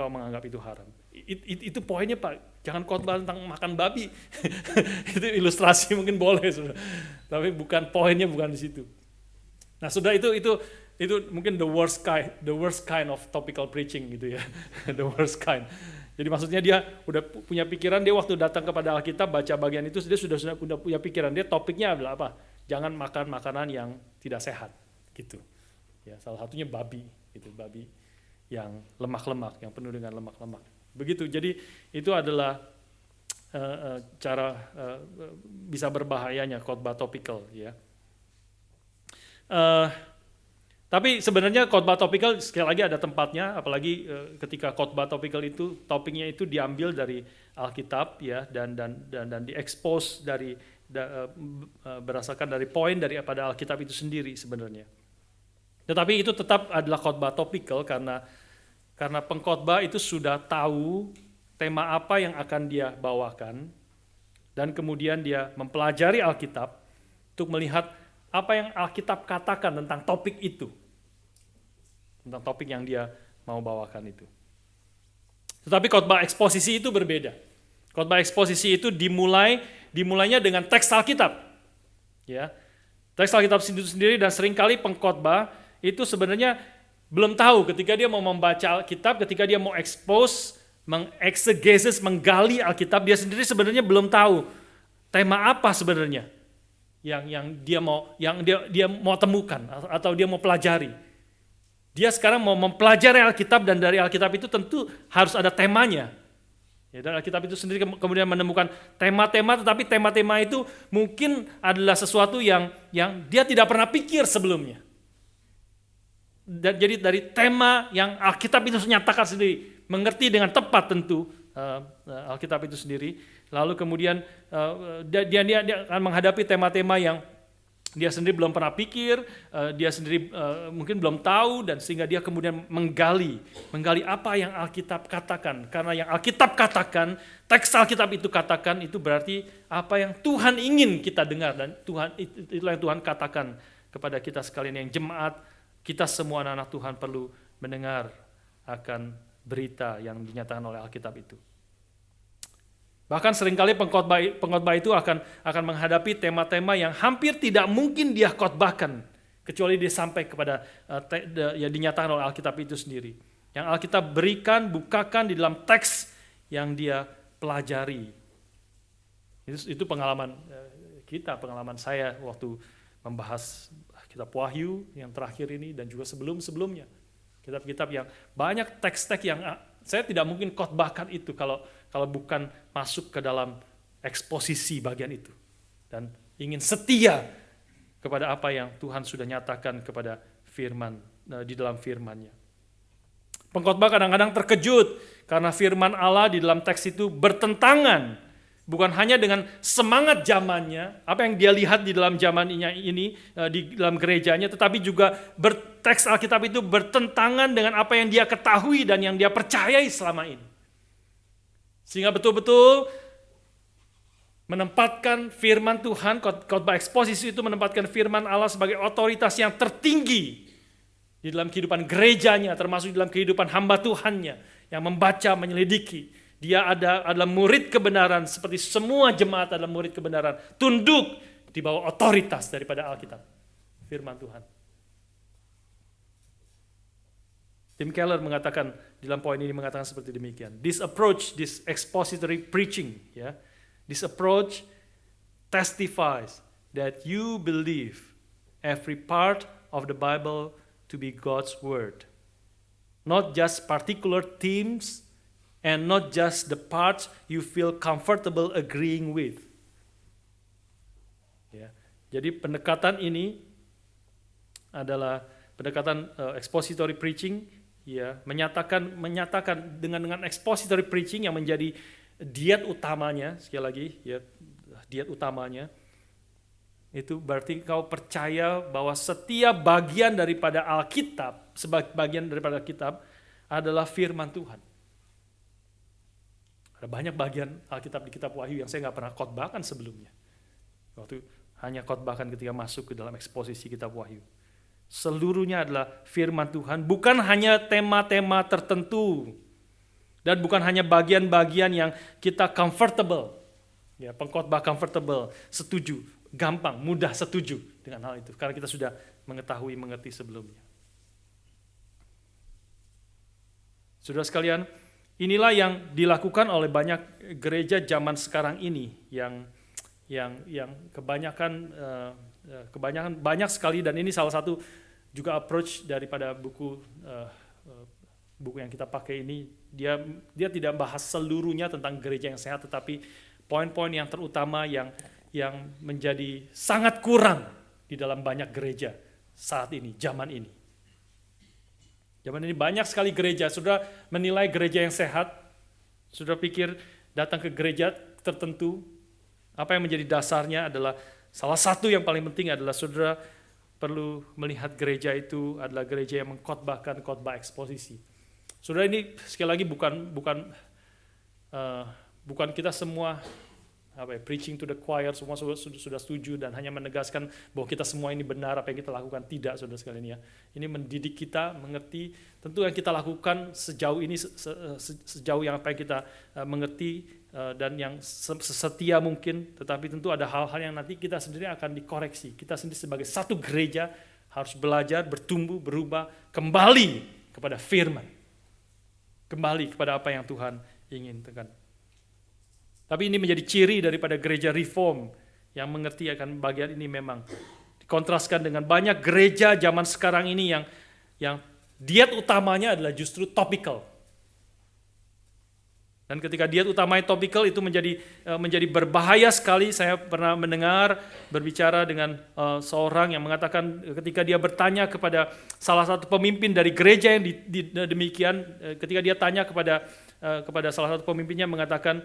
menganggap itu haram. Itu poinnya, Pak. Jangan khotbah tentang makan babi. Itu ilustrasi mungkin boleh, Saudara. Tapi poinnya bukan di situ. Nah, Saudara, itu mungkin the worst kind of topical preaching gitu, ya. The worst kind. Jadi maksudnya dia udah punya pikiran, dia waktu datang kepada Alkitab baca bagian itu dia sudah punya pikiran, dia topiknya adalah apa? Jangan makan makanan yang tidak sehat, gitu. Ya, salah satunya babi, gitu, babi yang lemak-lemak, yang penuh dengan lemak-lemak. Begitu. Jadi itu adalah cara bisa berbahayanya khotbah topikal, ya. Tapi sebenarnya khotbah topikal sekali lagi ada tempatnya, apalagi ketika khotbah topikal itu topiknya itu diambil dari Alkitab, ya, dan diekspos dari berdasarkan dari poin daripada Alkitab itu sendiri sebenarnya. Tetapi itu tetap adalah khotbah topikal karena pengkhotbah itu sudah tahu tema apa yang akan dia bawakan, dan kemudian dia mempelajari Alkitab untuk melihat apa yang Alkitab katakan tentang topik itu, tentang topik yang dia mau bawakan itu. Tetapi khotbah eksposisi itu berbeda. Khotbah eksposisi itu dimulainya dengan teks Alkitab, ya. Teks Alkitab sendiri, dan seringkali pengkhotbah itu sebenarnya belum tahu ketika dia mau membaca Alkitab, ketika dia mau expose, mengeksegesis, menggali Alkitab, dia sendiri sebenarnya belum tahu tema apa sebenarnya yang dia mau temukan atau dia mau pelajari. Dia sekarang mau mempelajari Alkitab, dan dari Alkitab itu tentu harus ada temanya. Ya, dan Alkitab itu sendiri kemudian menemukan tema-tema, tetapi tema-tema itu mungkin adalah sesuatu yang dia tidak pernah pikir sebelumnya. Dan jadi dari tema yang Alkitab itu nyatakan sendiri, mengerti dengan tepat tentu Alkitab itu sendiri, lalu kemudian dia akan menghadapi tema-tema yang dia sendiri belum pernah pikir, dia sendiri mungkin belum tahu, dan sehingga dia kemudian menggali apa yang Alkitab katakan. Karena yang Alkitab katakan, teks Alkitab itu katakan, itu berarti apa yang Tuhan ingin kita dengar, dan itulah yang Tuhan katakan kepada kita sekalian yang jemaat. Kita semua anak-anak Tuhan perlu mendengar akan berita yang dinyatakan oleh Alkitab itu. Bahkan seringkali pengkhotbah itu akan menghadapi tema-tema yang hampir tidak mungkin dia khotbahkan, kecuali dia sampai kepada yang dinyatakan oleh Alkitab itu sendiri. Yang Alkitab berikan, bukakan di dalam teks yang dia pelajari. Itu pengalaman kita, pengalaman saya waktu membahas kitab Wahyu yang terakhir ini, dan juga sebelum-sebelumnya. Kitab-kitab yang banyak teks-teks yang saya tidak mungkin khotbahkan itu kalau bukan masuk ke dalam eksposisi bagian itu. Dan ingin setia kepada apa yang Tuhan sudah nyatakan kepada firman, di dalam firman-Nya. Pengkhotbah kadang-kadang terkejut karena firman Allah di dalam teks itu bertentangan, bukan hanya dengan semangat zamannya, apa yang dia lihat di dalam zamannya ini, di dalam gerejanya, tetapi juga teks Alkitab itu bertentangan dengan apa yang dia ketahui dan yang dia percayai selama ini. Sehingga betul-betul menempatkan firman Tuhan, khotbah eksposisi itu menempatkan firman Allah sebagai otoritas yang tertinggi di dalam kehidupan gerejanya, termasuk di dalam kehidupan hamba Tuhannya yang membaca, menyelidiki. Dia adalah murid kebenaran, seperti semua jemaat adalah murid kebenaran, tunduk di bawah otoritas daripada Alkitab, firman Tuhan. Tim Keller mengatakan, di dalam poin ini mengatakan seperti demikian. This approach, this expository preaching, ya, this approach testifies that you believe every part of the Bible to be God's word, not just particular themes, and not just the parts you feel comfortable agreeing with. Ya. Jadi pendekatan ini adalah pendekatan expository preaching, ya, menyatakan dengan expository preaching yang menjadi diet utamanya, sekali lagi, ya, diet utamanya. Itu berarti kau percaya bahwa setiap bagian daripada Alkitab, sebagai bagian daripada Alkitab adalah firman Tuhan. Ada banyak bagian Alkitab di kitab Wahyu yang saya nggak pernah khotbahkan sebelumnya. Waktu hanya khotbahkan ketika masuk ke dalam eksposisi kitab Wahyu. Seluruhnya adalah firman Tuhan, bukan hanya tema-tema tertentu. Dan bukan hanya bagian-bagian yang kita comfortable. Ya, pengkhotbah comfortable, setuju, gampang, mudah setuju dengan hal itu. Karena kita sudah mengerti sebelumnya. Saudara sekalian, inilah yang dilakukan oleh banyak gereja zaman sekarang ini yang kebanyakan banyak sekali, dan ini salah satu juga approach daripada buku yang kita pakai ini. Dia tidak bahas seluruhnya tentang gereja yang sehat, tetapi poin-poin yang terutama yang menjadi sangat kurang di dalam banyak gereja saat ini, zaman ini. Zaman ini banyak sekali gereja, sudah menilai gereja yang sehat, sudah pikir datang ke gereja tertentu, apa yang menjadi dasarnya adalah, salah satu yang paling penting adalah saudara perlu melihat gereja itu adalah gereja yang mengkhotbahkan khotbah eksposisi. Saudara, ini sekali lagi bukan kita semua preaching to the choir, semua sudah setuju dan hanya menegaskan bahwa kita semua ini benar apa yang kita lakukan. Tidak, saudara sekalian ya. Ini mendidik kita mengerti tentu yang kita lakukan sejauh ini, sejauh yang apa yang kita mengerti dan yang sesetia mungkin, tetapi tentu ada hal-hal yang nanti kita sendiri akan dikoreksi. Kita sendiri sebagai satu gereja harus belajar, bertumbuh, berubah, kembali kepada firman. Kembali kepada apa yang Tuhan inginkan. Tapi ini menjadi ciri daripada gereja reform yang mengerti akan bagian ini, memang dikontraskan dengan banyak gereja zaman sekarang ini yang diet utamanya adalah justru topical. Dan ketika diet utamanya topical itu menjadi berbahaya sekali. Saya pernah mendengar berbicara dengan seorang yang mengatakan ketika dia bertanya kepada salah satu pemimpin dari gereja yang demikian, ketika dia tanya kepada salah satu pemimpinnya, mengatakan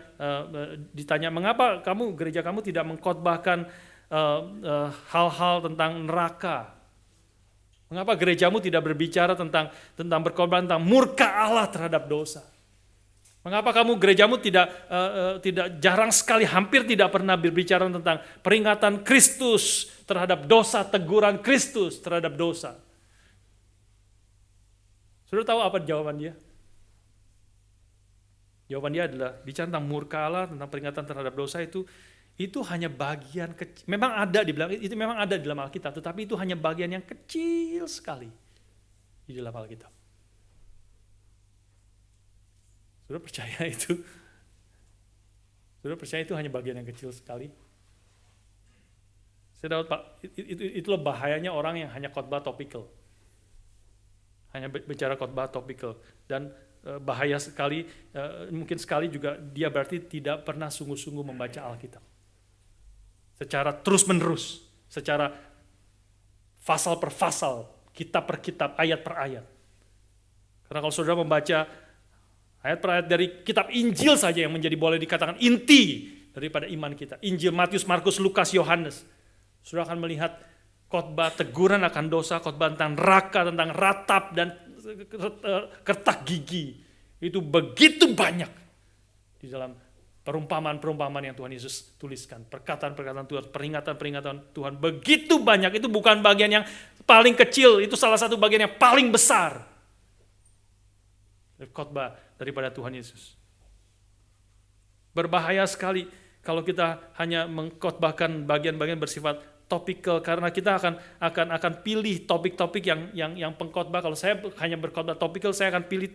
ditanya, mengapa gereja kamu tidak mengkhotbahkan hal-hal tentang neraka? Mengapa gerejamu tidak berbicara tentang berkorban tentang murka Allah terhadap dosa? Mengapa gerejamu tidak jarang sekali, hampir tidak pernah berbicara tentang peringatan Kristus terhadap dosa, teguran Kristus terhadap dosa? Saudara tahu apa jawaban dia? Jawaban dia adalah bicara tentang murka Allah, tentang peringatan terhadap dosa itu hanya bagian kecil. Memang ada di dalam Alkitab, tetapi itu hanya bagian yang kecil sekali di dalam Alkitab. Saudara percaya itu? Saudara percaya itu hanya bagian yang kecil sekali? Saya dapat, Pak, itulah bahayanya orang yang hanya khotbah topikal. Hanya bicara khotbah topikal. Dan bahaya sekali, mungkin sekali juga dia berarti tidak pernah sungguh-sungguh membaca Alkitab. Secara terus-menerus, secara pasal per pasal, kitab per kitab, ayat per ayat. Karena kalau saudara membaca ayat per ayat dari kitab Injil saja yang menjadi boleh dikatakan inti daripada iman kita, Injil Matius, Markus, Lukas, Yohanes, saudara akan melihat khotbah teguran akan dosa, khotbah tentang neraka, tentang ratap dan kertak gigi. Itu begitu banyak di dalam perumpamaan-perumpamaan yang Tuhan Yesus tuliskan, perkataan-perkataan Tuhan, peringatan-peringatan Tuhan, begitu banyak. Itu bukan bagian yang paling kecil, itu salah satu bagian yang paling besar khotbah daripada Tuhan Yesus. Berbahaya sekali kalau kita hanya mengkhotbahkan bagian-bagian bersifat topikal, karena kita akan pilih topik-topik yang pengkhotbah. Kalau saya hanya berkhotbah topikal, saya akan pilih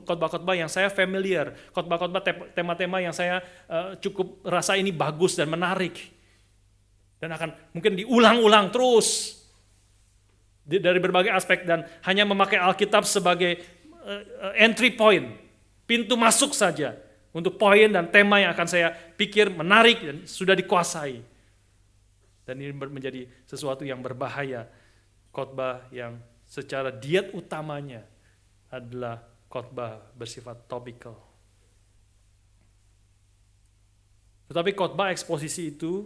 khotbah-khotbah yang saya familiar, khotbah-khotbah tema-tema yang saya cukup rasa ini bagus dan menarik, dan akan mungkin diulang-ulang terus dari berbagai aspek, dan hanya memakai Alkitab sebagai entry point, pintu masuk saja untuk poin dan tema yang akan saya pikir menarik dan sudah dikuasai. Dan ini menjadi sesuatu yang berbahaya, khotbah yang secara diet utamanya adalah khotbah bersifat topikal. Tetapi khotbah eksposisi itu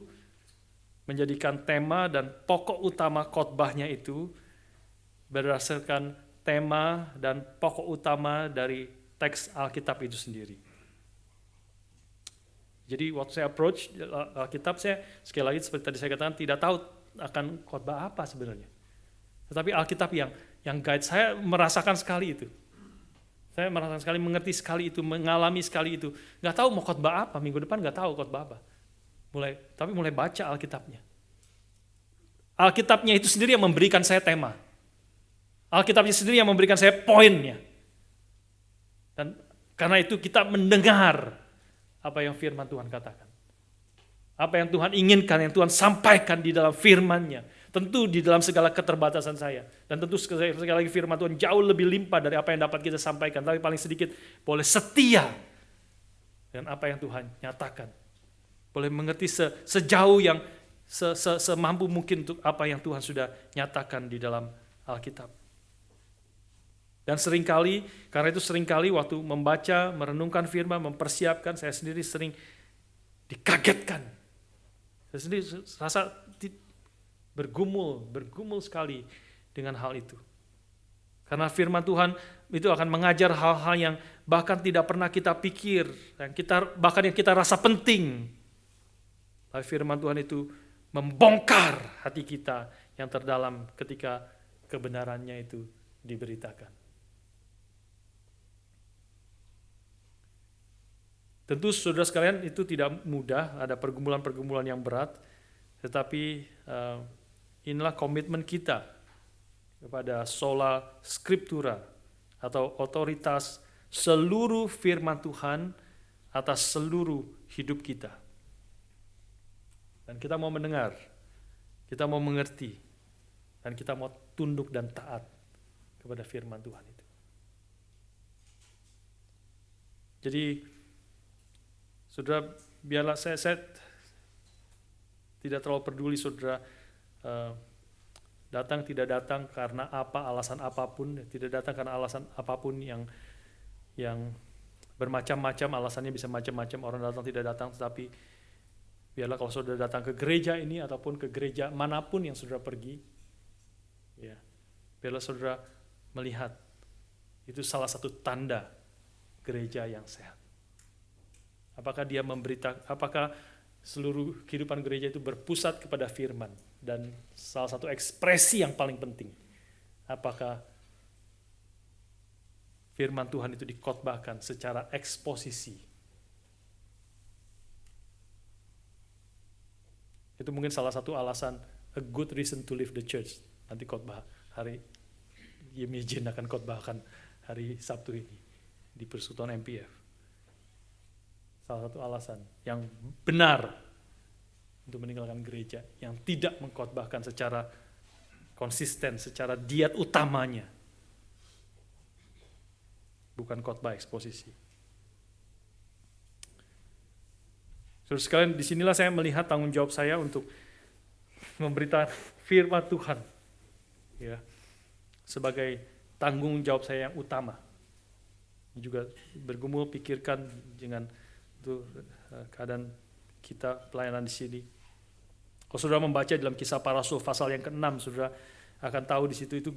menjadikan tema dan pokok utama khotbahnya itu berdasarkan tema dan pokok utama dari teks Alkitab itu sendiri. Jadi waktu saya approach Alkitab, saya sekali lagi seperti tadi saya katakan tidak tahu akan khotbah apa sebenarnya. Tetapi Alkitab yang guide saya merasakan sekali itu. Saya merasakan sekali, mengerti sekali itu, mengalami sekali itu. Nggak tahu mau khotbah apa, minggu depan nggak tahu khotbah apa. Tapi mulai baca Alkitabnya. Alkitabnya itu sendiri yang memberikan saya tema. Alkitabnya sendiri yang memberikan saya poinnya. Dan karena itu kita mendengar apa yang firman Tuhan katakan. Apa yang Tuhan inginkan, yang Tuhan sampaikan di dalam firman-Nya. Tentu di dalam segala keterbatasan saya. Dan tentu sekali lagi firman Tuhan jauh lebih limpah dari apa yang dapat kita sampaikan. Tapi paling sedikit boleh setia dengan apa yang Tuhan nyatakan boleh mengerti sejauh yang semampu mungkin untuk apa yang Tuhan sudah nyatakan di dalam Alkitab. Dan seringkali, karena itu seringkali waktu membaca, merenungkan firman, mempersiapkan, saya sendiri sering dikagetkan. Saya sendiri rasa bergumul sekali dengan hal itu. Karena firman Tuhan itu akan mengajar hal-hal yang bahkan tidak pernah kita pikir, bahkan yang kita rasa penting. Tapi firman Tuhan itu membongkar hati kita yang terdalam ketika kebenarannya itu diberitakan. Tentu saudara sekalian itu tidak mudah, ada pergumulan-pergumulan yang berat, tetapi inilah komitmen kita kepada sola scriptura atau otoritas seluruh firman Tuhan atas seluruh hidup kita. Dan kita mau mendengar, kita mau mengerti, dan kita mau tunduk dan taat kepada firman Tuhan itu. Jadi saudara, biarlah saya tidak terlalu peduli saudara datang tidak datang karena alasan apapun, tidak datang karena alasan apapun yang bermacam-macam, alasannya bisa macam-macam, orang datang tidak datang, tetapi biarlah kalau saudara datang ke gereja ini ataupun ke gereja manapun yang saudara pergi, ya, biarlah saudara melihat itu salah satu tanda gereja yang sehat. Apakah seluruh kehidupan gereja itu berpusat kepada firman, dan salah satu ekspresi yang paling penting, apakah firman Tuhan itu dikhotbahkan secara eksposisi. Itu mungkin salah satu alasan, a good reason to leave the church. Nanti khotbah hari Yemi Jin akan khotbahkan hari Sabtu ini di Persekutuan MPF. Salah satu alasan yang benar untuk meninggalkan gereja, yang tidak mengkhotbahkan secara konsisten, secara diet utamanya, bukan khotbah eksposisi. Saudara sekalian, disinilah saya melihat tanggung jawab saya untuk memberitakan firman Tuhan, ya, sebagai tanggung jawab saya yang utama. Juga bergumul pikirkan dengan itu keadaan kita pelayanan di sini. Kalau saudara membaca dalam Kisah Para Rasul pasal yang ke-6, saudara akan tahu di situ itu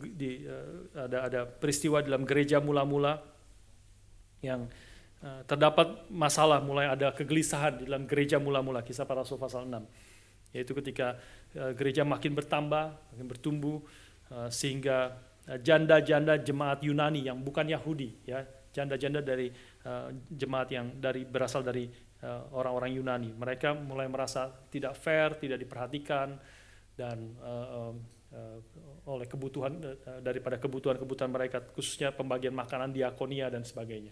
ada peristiwa dalam gereja mula-mula yang terdapat masalah, mulai ada kegelisahan di dalam gereja mula-mula, Kisah Para Rasul pasal 6. Yaitu ketika gereja makin bertambah, makin bertumbuh, sehingga janda-janda jemaat Yunani yang bukan Yahudi, ya, janda-janda dari jemaat yang berasal dari orang-orang Yunani. Mereka mulai merasa tidak fair, tidak diperhatikan, dan oleh daripada kebutuhan mereka, khususnya pembagian makanan, diakonia dan sebagainya.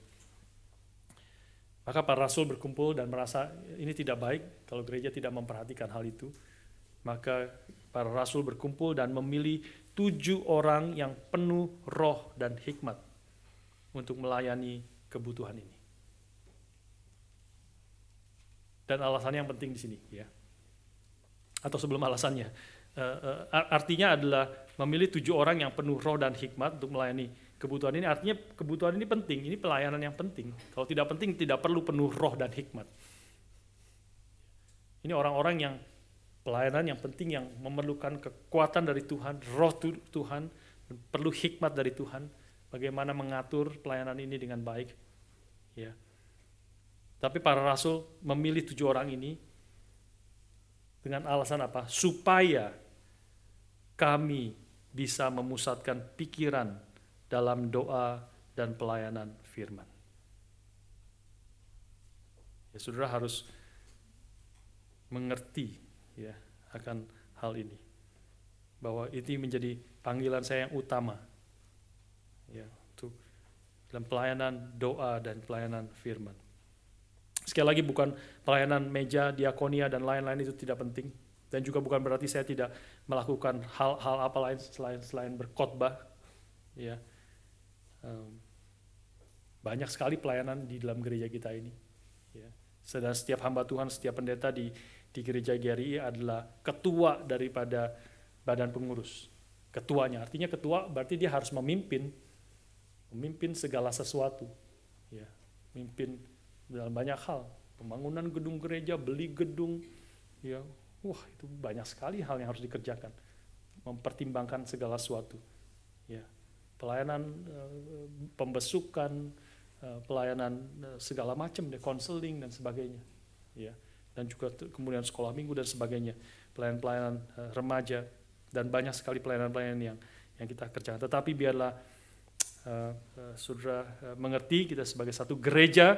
Maka para rasul berkumpul dan merasa ini tidak baik kalau gereja tidak memperhatikan hal itu. Maka para rasul berkumpul dan memilih 7 orang yang penuh roh dan hikmat untuk melayani kebutuhan ini. Dan alasannya yang penting di sini, ya. Atau sebelum alasannya, artinya adalah memilih 7 orang yang penuh roh dan hikmat untuk melayani kebutuhan ini. Artinya kebutuhan ini penting, ini pelayanan yang penting. Kalau tidak penting, tidak perlu penuh roh dan hikmat. Ini orang-orang yang pelayanan yang penting, yang memerlukan kekuatan dari Tuhan, roh Tuhan, perlu hikmat dari Tuhan, bagaimana mengatur pelayanan ini dengan baik, ya. Tapi para rasul memilih 7 orang ini dengan alasan apa? Supaya kami bisa memusatkan pikiran dalam doa dan pelayanan firman. Ya, saudara harus mengerti, ya, akan hal ini, bahwa ini menjadi panggilan saya yang utama, ya, untuk dalam pelayanan doa dan pelayanan firman. Sekali lagi, bukan pelayanan meja, diakonia dan lain-lain itu tidak penting, dan juga bukan berarti saya tidak melakukan hal-hal apa lain selain berkhotbah, ya. Banyak sekali pelayanan di dalam gereja kita ini, ya. Dan setiap hamba Tuhan, setiap pendeta di gereja GRI adalah ketua daripada badan pengurus. Ketuanya, artinya ketua berarti dia harus memimpin segala sesuatu. Ya, memimpin dalam banyak hal, pembangunan gedung gereja, beli gedung, ya, itu banyak sekali hal yang harus dikerjakan. Mempertimbangkan segala sesuatu. Ya, pelayanan, pembesukan, pelayanan segala macam, konseling dan sebagainya. Ya, dan juga kemudian sekolah minggu dan sebagainya, pelayanan remaja, dan banyak sekali pelayanan-pelayanan yang kita kerjakan. Tetapi biarlah saudara mengerti, kita sebagai satu gereja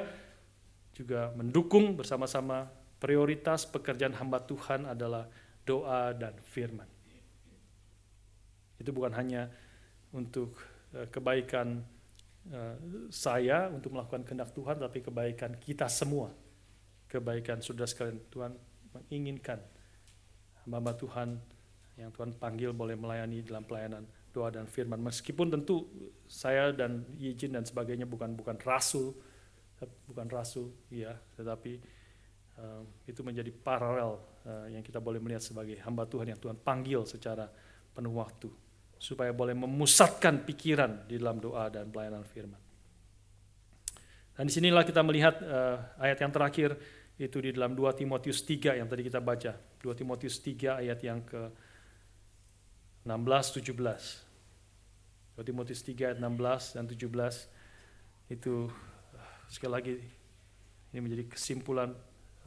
juga mendukung bersama-sama. Prioritas pekerjaan hamba Tuhan adalah doa dan firman. Itu bukan hanya untuk kebaikan saya untuk melakukan kehendak Tuhan, tapi kebaikan kita semua, kebaikan saudara sekalian. Tuhan menginginkan hamba Tuhan yang Tuhan panggil boleh melayani dalam pelayanan doa dan firman. Meskipun tentu saya dan Yijin dan sebagainya bukan rasul, ya, tetapi itu menjadi paralel yang kita boleh melihat sebagai hamba Tuhan yang Tuhan panggil secara penuh waktu, supaya boleh memusatkan pikiran di dalam doa dan pelayanan firman. Dan disinilah kita melihat ayat yang terakhir itu di dalam 2 Timotius 3 yang tadi kita baca. 2 Timotius 3 ayat yang ke 16-17. 2 Timotius 3 ayat 16 dan 17 itu sekali lagi ini menjadi kesimpulan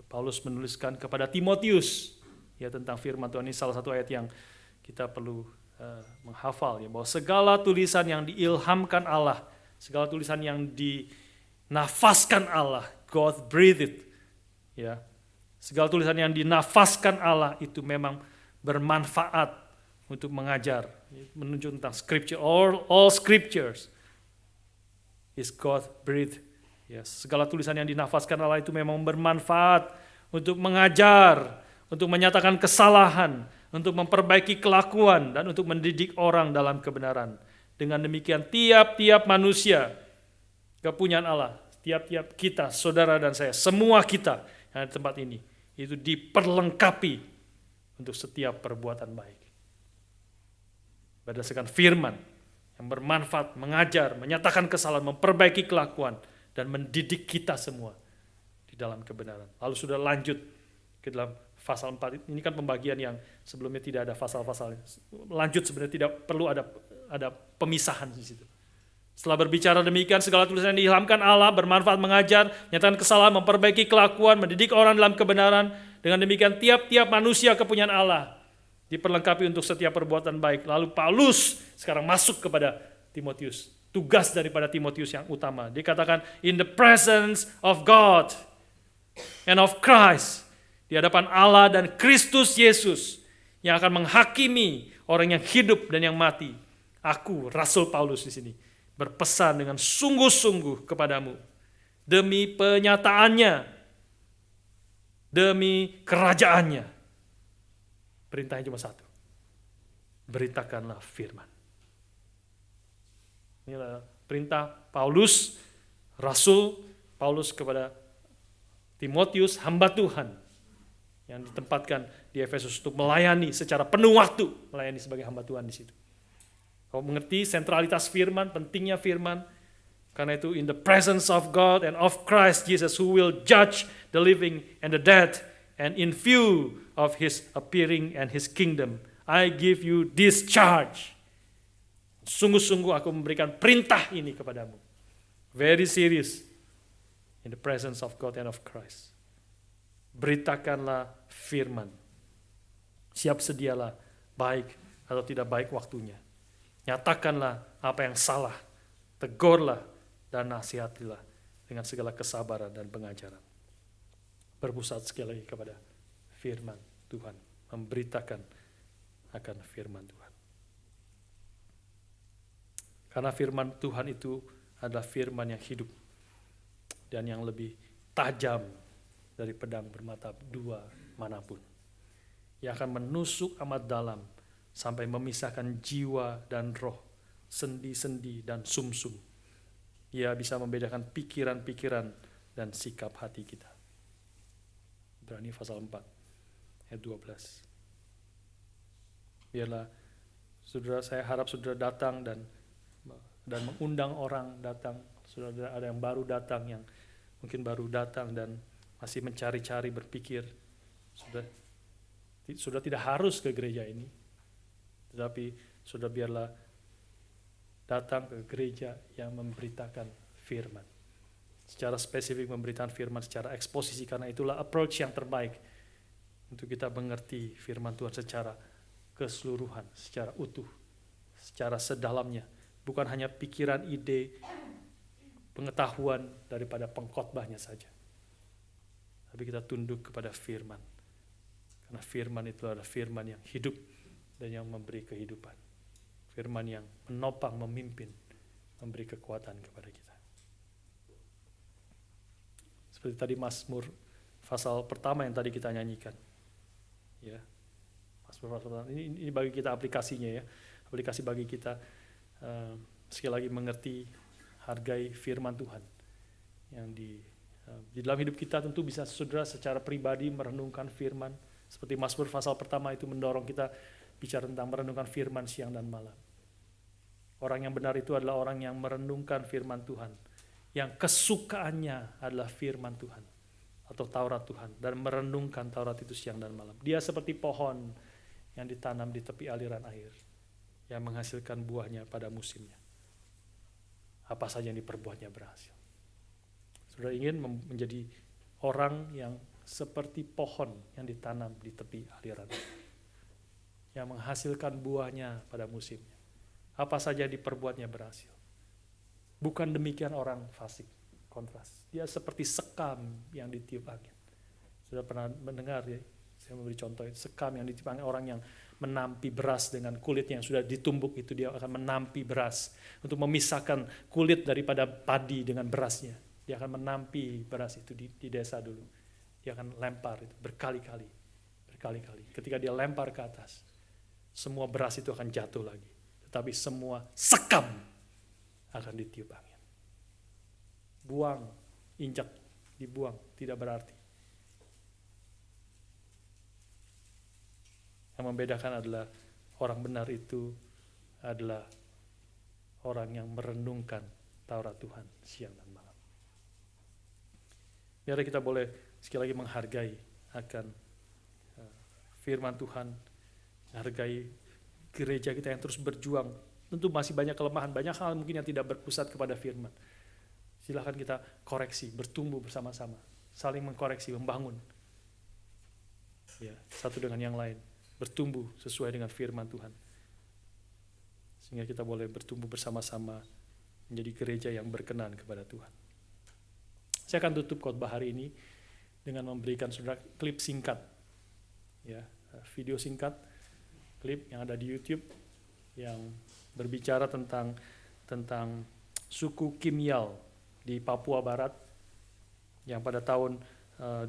Paulus menuliskan kepada Timotius ya tentang firman Tuhan. Ini salah satu ayat yang kita perlu menghafal ya, bahwa segala tulisan yang diilhamkan Allah, segala tulisan yang dinafaskan Allah, God breathed ya. Segala tulisan yang dinafaskan Allah itu memang bermanfaat untuk mengajar, menunjuk tentang scripture. All scriptures is God breathed. Ya, segala tulisan yang dinafaskan Allah itu memang bermanfaat untuk mengajar, untuk menyatakan kesalahan, untuk memperbaiki kelakuan, dan untuk mendidik orang dalam kebenaran. Dengan demikian tiap-tiap manusia kepunyaan Allah, tiap-tiap kita, saudara dan saya, semua kita yang ada di tempat ini, itu diperlengkapi untuk setiap perbuatan baik. Berdasarkan firman yang bermanfaat, mengajar, menyatakan kesalahan, memperbaiki kelakuan, dan mendidik kita semua di dalam kebenaran. Lalu sudah lanjut ke dalam pasal 4. Ini kan pembagian yang sebelumnya tidak ada pasal-pasal. Lanjut sebenarnya tidak perlu ada pemisahan di situ. Setelah berbicara demikian, segala tulisan yang diilhamkan Allah bermanfaat mengajar, menyatakan kesalahan, memperbaiki kelakuan, mendidik orang dalam kebenaran. Dengan demikian tiap-tiap manusia kepunyaan Allah diperlengkapi untuk setiap perbuatan baik. Lalu Paulus sekarang masuk kepada Timotius. Tugas daripada Timotius yang utama. Dikatakan in the presence of God and of Christ. Di hadapan Allah dan Kristus Yesus yang akan menghakimi orang yang hidup dan yang mati. Aku, Rasul Paulus di sini, berpesan dengan sungguh-sungguh kepadamu demi penyataannya, demi kerajaannya. Perintahnya cuma satu. Beritakanlah firman. Inilah perintah Paulus, Rasul Paulus kepada Timotius, hamba Tuhan yang ditempatkan di Efesus untuk melayani secara penuh waktu, melayani sebagai hamba Tuhan di situ. Kau mengerti sentralitas firman, pentingnya firman, karena itu in the presence of God and of Christ Jesus who will judge the living and the dead, and in view of his appearing and his kingdom, I give you this charge. Sungguh-sungguh aku memberikan perintah ini kepadamu. Very serious. In the presence of God and of Christ. Beritakanlah firman. Siap sedialah baik atau tidak baik waktunya. Nyatakanlah apa yang salah. Tegurlah dan nasihatilah dengan segala kesabaran dan pengajaran. Berpusat sekali lagi kepada firman Tuhan. Memberitakan akan firman Tuhan. Karena firman Tuhan itu adalah firman yang hidup dan yang lebih tajam dari pedang bermata dua manapun. Yang akan menusuk amat dalam sampai memisahkan jiwa dan roh, sendi-sendi dan sumsum. Ia bisa membedakan pikiran-pikiran dan sikap hati kita. Ibrani pasal 4 ayat 12. Biarlah saudara, saya harap saudara datang dan mengundang orang datang. Saudara, ada yang baru datang, yang mungkin baru datang dan masih mencari-cari, berpikir. Sudah tidak harus ke gereja ini, tetapi sudah biarlah datang ke gereja yang memberitakan firman. Secara spesifik memberitakan firman secara eksposisi, karena itulah approach yang terbaik untuk kita mengerti firman Tuhan secara keseluruhan, secara utuh, secara sedalamnya. Bukan hanya pikiran, ide, pengetahuan daripada pengkhotbahnya saja. Tapi kita tunduk kepada firman. Karena firman itu adalah firman yang hidup dan yang memberi kehidupan. Firman yang menopang, memimpin, memberi kekuatan kepada kita. Seperti tadi Mazmur pasal pertama yang tadi kita nyanyikan. Ya. Mazmur pasal pertama. Ini bagi kita aplikasinya ya. Aplikasi bagi kita sekali lagi mengerti, hargai firman Tuhan. Yang di dalam hidup kita tentu bisa saudara secara pribadi merenungkan firman. Seperti Mazmur pasal pertama itu mendorong kita bicara tentang merenungkan firman siang dan malam. Orang yang benar itu adalah orang yang merenungkan firman Tuhan, yang kesukaannya adalah firman Tuhan atau Taurat Tuhan, dan merenungkan Taurat itu siang dan malam. Dia seperti pohon yang ditanam di tepi aliran air, yang menghasilkan buahnya pada musimnya. Apa saja yang diperbuatnya berhasil. Saudara ingin menjadi orang yang seperti pohon yang ditanam di tepi aliran air, yang menghasilkan buahnya pada musimnya. Apa saja diperbuatnya berhasil. Bukan demikian orang fasik, kontras. Dia seperti sekam yang ditiup angin. Sudah pernah mendengar ya, saya memberi contoh, sekam yang ditiup angin, orang yang menampi beras dengan kulit yang sudah ditumbuk itu, dia akan menampi beras untuk memisahkan kulit daripada padi dengan berasnya. Dia akan menampi beras itu di desa dulu. Dia akan lempar itu berkali-kali. Ketika dia lempar ke atas, semua beras itu akan jatuh lagi. Tetapi semua sekam akan ditiup angin. Buang, injak, dibuang, tidak berarti. Yang membedakan adalah orang benar itu adalah orang yang merenungkan Taurat Tuhan siang dan malam. Biar kita boleh sekali lagi menghargai akan firman Tuhan, menghargai gereja kita yang terus berjuang. Tentu masih banyak kelemahan, banyak hal mungkin yang tidak berpusat kepada firman. Silakan kita koreksi, bertumbuh bersama-sama, saling mengkoreksi, membangun. Ya, satu dengan yang lain, bertumbuh sesuai dengan firman Tuhan. Sehingga kita boleh bertumbuh bersama-sama menjadi gereja yang berkenan kepada Tuhan. Saya akan tutup khotbah hari ini dengan memberikan saudara klip singkat, ya, video singkat, klip yang ada di YouTube yang berbicara tentang suku Kimyal di Papua Barat yang pada tahun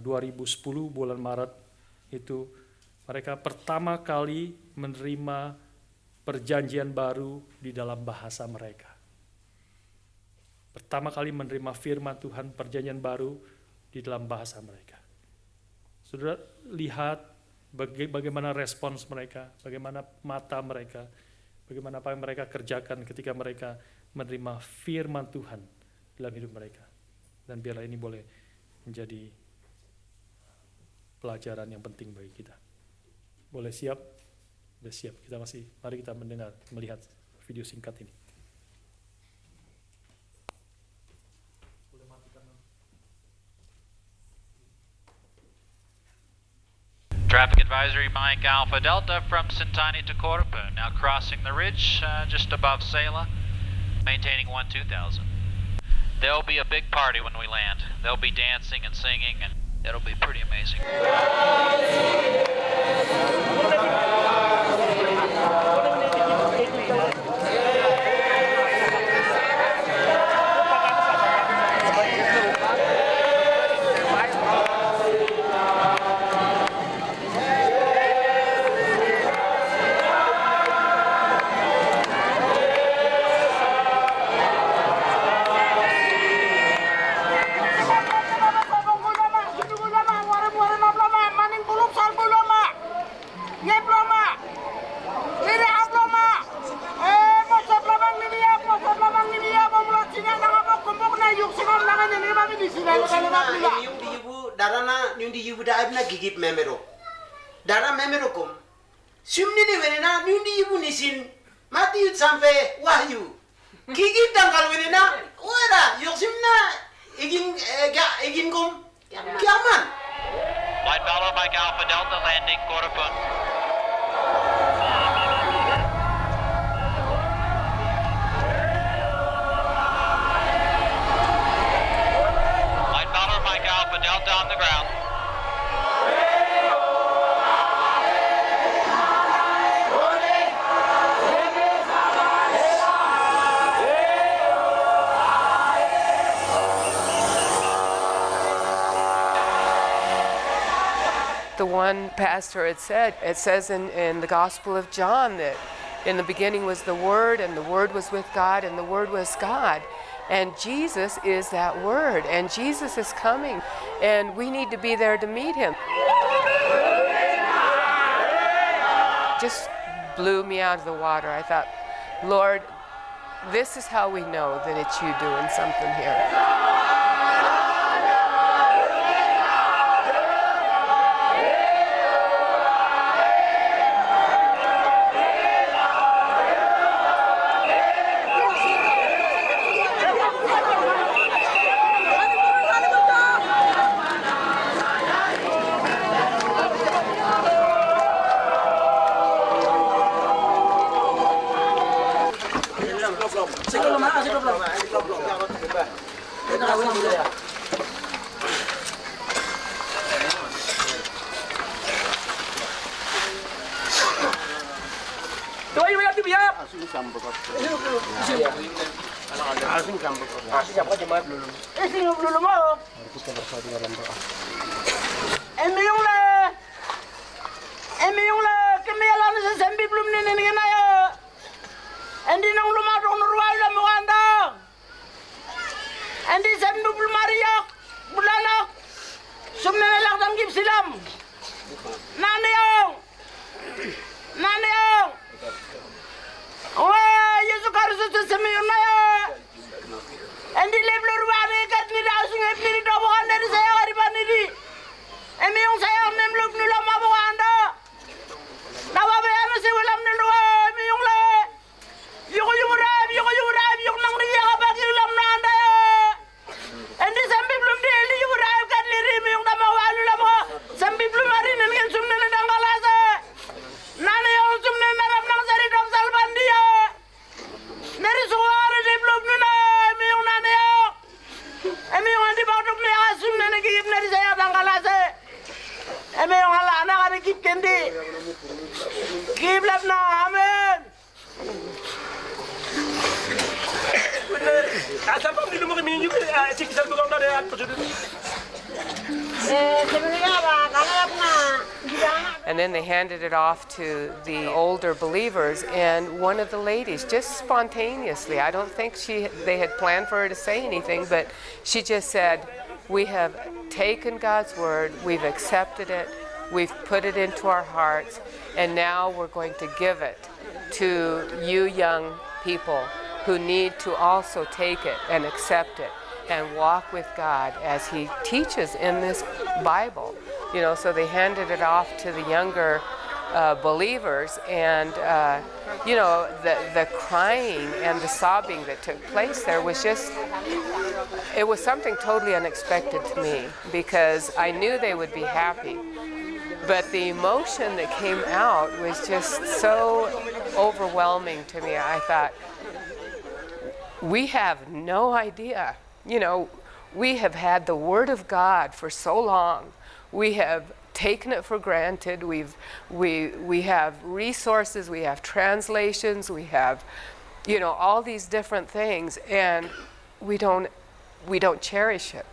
2010 bulan Maret itu mereka pertama kali menerima perjanjian baru di dalam bahasa mereka. Pertama kali menerima firman Tuhan, perjanjian baru di dalam bahasa mereka. Saudara lihat bagaimana respons mereka, bagaimana mata mereka, bagaimana apa yang mereka kerjakan ketika mereka menerima firman Tuhan dalam hidup mereka. Dan biarlah ini boleh menjadi pelajaran yang penting bagi kita. Boleh siap? Sudah siap. Mari kita melihat video singkat ini. Traffic advisory Mike Alpha Delta from Sintani to Corpa, now crossing the ridge just above Sela, maintaining 1-2000. There'll be a big party when we land. There'll be dancing and singing, and it'll be pretty amazing. yung di ibu darana yung di ibu daib na gigip memero. Dara memero kom. Sumni ni wenena yung di ibu nisin mati yut sampai wahyu. Gigip dangkal wenena wala yung simna igin kom kiaman. White Valor Mike Alpha Delta landing quarter foot. White Valor Mike Alpha Delta on the ground. The one pastor had said, it says in the Gospel of John that in the beginning was the Word, and the Word was with God, and the Word was God. And Jesus is that Word, and Jesus is coming, and we need to be there to meet Him. Just blew me out of the water. I thought, Lord, this is how we know that it's you doing something here. And then they handed it off to the older believers, and one of the ladies, just spontaneously, I don't think they had planned for her to say anything, but she just said, we have taken God's word, we've accepted it, we've put it into our hearts, and now we're going to give it to you young people who need to also take it and accept it and walk with God as He teaches in this Bible. You know, so they handed it off to the younger believers, and you know, the crying and the sobbing that took place there was just, it was something totally unexpected to me, because I knew they would be happy, but the emotion that came out was just so overwhelming to me. I thought, we have no idea. You know, we have had the Word of God for so long. We have taken it for granted. We have resources, we have translations, we have, you know, all these different things, and we don't cherish it.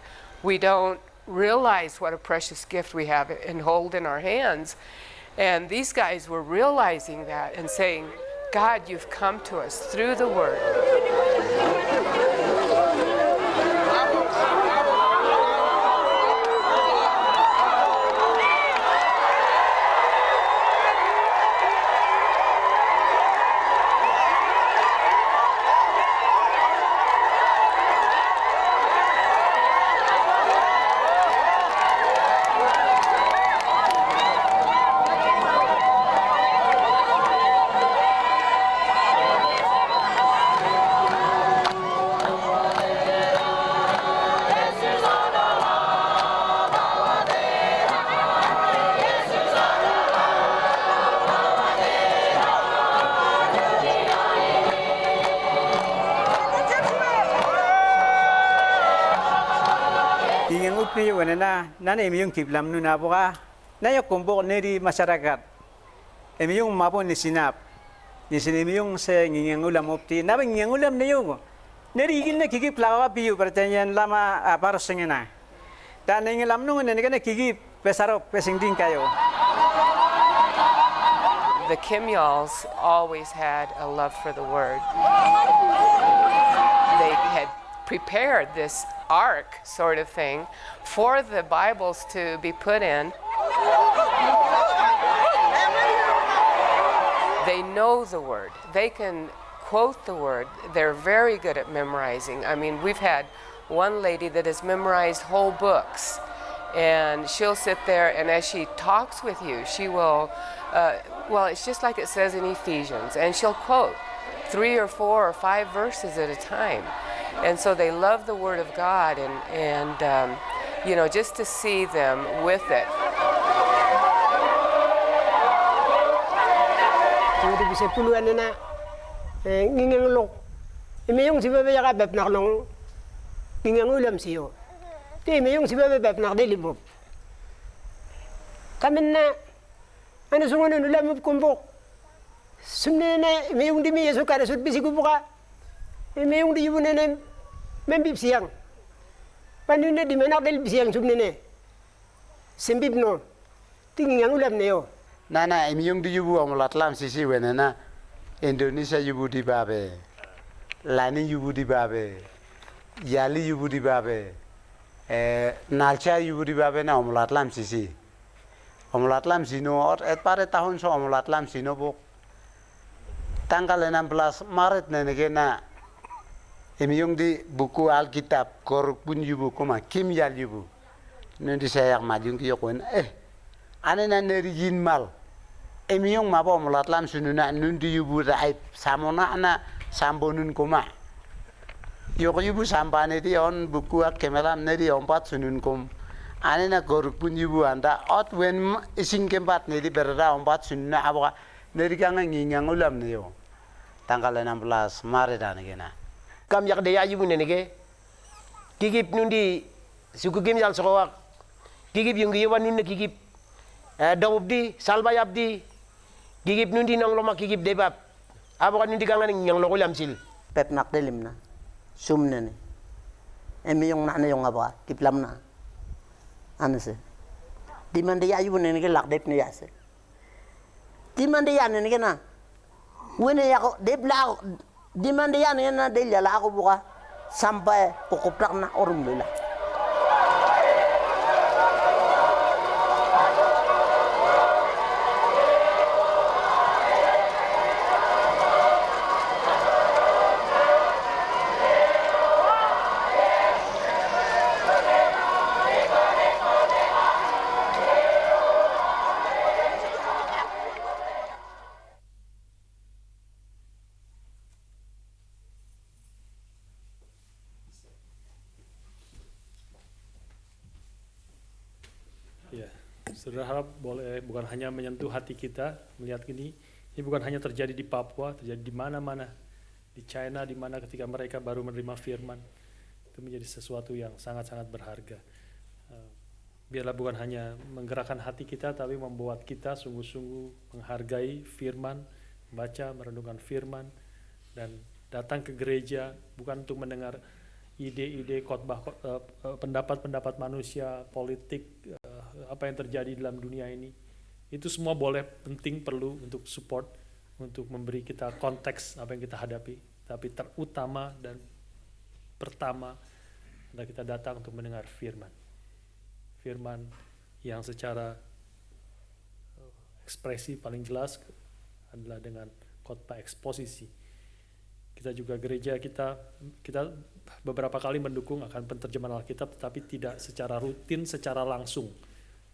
We don't realize what a precious gift we have and hold in our hands. And these guys were realizing that and saying, God, you've come to us through the Word. wenena nana imi yung kiblam nu na boka na yung kumpok neri masyarakat imi yung mapo ni sinap ni sinimi yung sa ngingulam opti na ngingulam na yung neri igil na kikip lawa piyu pertanyaan lama para sengena dan ngingulam nu nene kana kikip pesarop pesingding kayo. The Kimyals always had a love for the Word. They had prepared this ark sort of thing for the Bibles to be put in. They know the Word. They can quote the Word. They're very good at memorizing. I mean, we've had one lady that has memorized whole books. And she'll sit there, and as she talks with you, she will, well, it's just like it says in Ephesians, and she'll quote 3 or 4 or 5 verses at a time. And so they love the Word of God, and you know, just to see them with it. Jadi bisa puluhan na ngingangulok. Imayong si Bebe yakabap na nung ngingangulam siyo. Ti imayong si Bebe bap na delibop. Kamin na ano sungunan ulam kumbok. Sumne na imayong di mi yesu kada sud bisi kubuka. Imayong di yubune na membib siang. Panune di menak del siang sumne ne. Sembib no. Tingin ang ulam neo. Nana imayong di yubu amulat lam sisi wenena Indonesia yubu di babe. Lani yubu di babe. Yali yubu di babe. Nalcha yubu di babe na amulat lam sisi. Amulat lam sino et pare tahun so amulat lam sino bok. Tanggal 16 Maret nenege na imiyong di buku Alkitab koruk pun yubu koma kim yal yubu. Nanti saya majung ki yokwen ane na neri yin mal. Imiyong mabo amulat lam sununa nundi yubu raib samona ana sambonun koma. Yoko yubu sampane di on buku kemelam neri ompat sunun kom. Ane na koruk pun yubu anda ot wen ising kempat neri berda ompat sununa aboka neri kanga ngingang ulam niyo. Tanggal 16 Maret ane kena. Kam yak de ya yubu nenege. Kikip nundi suku gem yal sokowak. Kikip yung giyawan nunne kikip. Dawub di salbay abdi. Kikip nundi nang loma kikip debab. Aboka nundi kanga ngingang lokulam sil. Pep nak delim na. Sumne ni. Emi yung na yung apa kiplam na. Ano se? Di man de ya yubu nenege lak dep ne ya se. Di man de ya nenege na. Wene ya ko dep la di man de ya nenege na de ya la ko buka sampai pokoprak na orum lela. Ya, saudara harap boleh bukan hanya menyentuh hati kita melihat ini bukan hanya terjadi di Papua, terjadi di mana-mana, di China, di mana ketika mereka baru menerima firman, itu menjadi sesuatu yang sangat-sangat berharga. Biarlah bukan hanya menggerakkan hati kita, tapi membuat kita sungguh-sungguh menghargai firman, membaca, merenungkan firman, dan datang ke gereja bukan untuk mendengar ide-ide khotbah, pendapat-pendapat manusia, politik, apa yang terjadi dalam dunia ini. Itu semua boleh, penting, perlu untuk support, untuk memberi kita konteks apa yang kita hadapi. Tapi terutama dan pertama adalah kita datang untuk mendengar firman. Firman yang secara ekspresi paling jelas adalah dengan khotbah eksposisi. Kita juga gereja kita beberapa kali mendukung akan penterjemahan Alkitab, tetapi tidak secara rutin, secara langsung.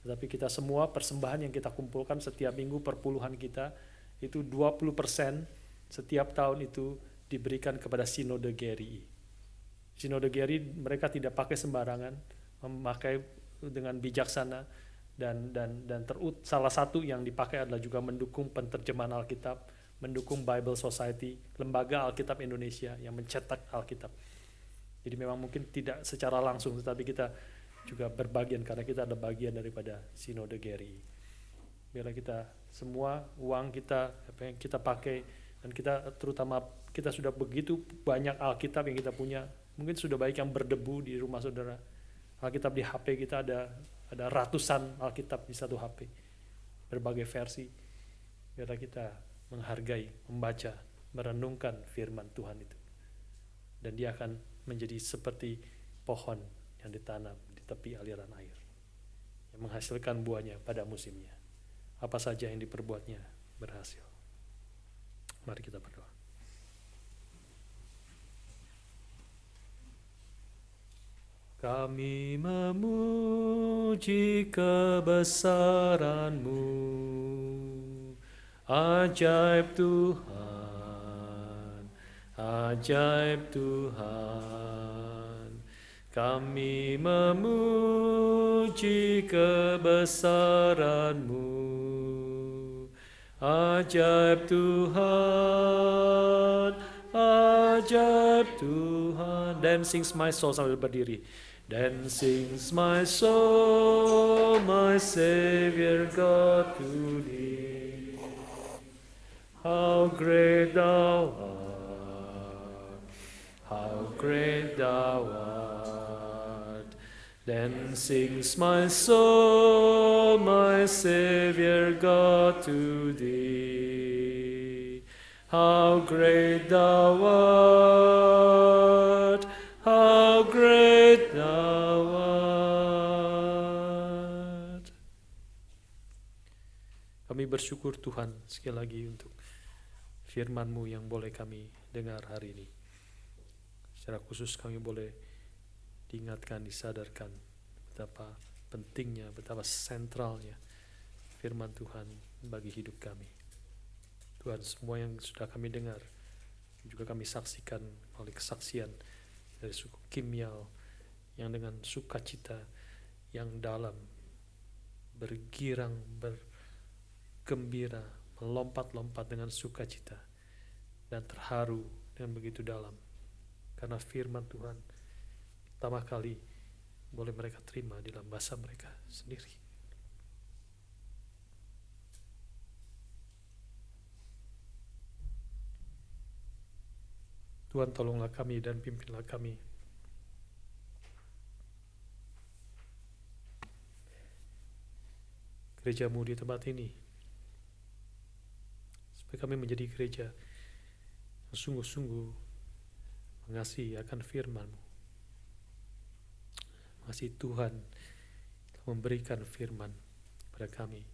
Tetapi kita semua persembahan yang kita kumpulkan setiap minggu, perpuluhan kita itu 20% setiap tahun itu diberikan kepada Sinode GRI. Sinode GRI mereka tidak pakai sembarangan, memakai dengan bijaksana, dan salah satu yang dipakai adalah juga mendukung penterjemahan Alkitab, mendukung Bible Society, lembaga Alkitab Indonesia yang mencetak Alkitab. Jadi memang mungkin tidak secara langsung, tetapi kita juga berbagian, karena kita ada bagian daripada Sinode Geri. Biarlah kita semua uang kita, apa yang kita pakai, dan kita terutama kita sudah begitu banyak Alkitab yang kita punya, mungkin sudah baik yang berdebu di rumah saudara. Alkitab di HP kita ada ratusan Alkitab di satu HP, berbagai versi. Biarlah kita menghargai, membaca, merenungkan firman Tuhan itu, dan dia akan menjadi seperti pohon yang ditanam di tepi aliran air, yang menghasilkan buahnya pada musimnya. Apa saja yang diperbuatnya berhasil. Mari kita berdoa. Kami memuji kebesaran-Mu, ajaib Tuhan, ajaib Tuhan. Kami memuji kebesaran-Mu, ajaib Tuhan, ajaib Tuhan. Then sings my soul, sambil berdiri. Then sings my soul, my Savior God, to Thee. How great Thou art, how great Thou art. Then sings my soul, my Savior God, to Thee. How great Thou art, how great Thou art. Kami bersyukur Tuhan sekali lagi untuk firman-Mu yang boleh kami dengar hari ini. Secara khusus kami boleh diingatkan, disadarkan betapa pentingnya, betapa sentralnya firman Tuhan bagi hidup kami. Tuhan, semua yang sudah kami dengar, juga kami saksikan oleh kesaksian dari suku Kimyal yang dengan sukacita yang dalam, bergirang, bergembira, melompat-lompat dengan sukacita, dan terharu dengan begitu dalam, karena firman Tuhan pertama kali boleh mereka terima dalam bahasa mereka sendiri. Tuhan, tolonglah kami dan pimpinlah kami gereja-Mu di tempat ini, supaya kami menjadi gereja yang sungguh-sungguh mengasihi akan firman-Mu. Mengasihi Tuhan telah memberikan firman pada kami,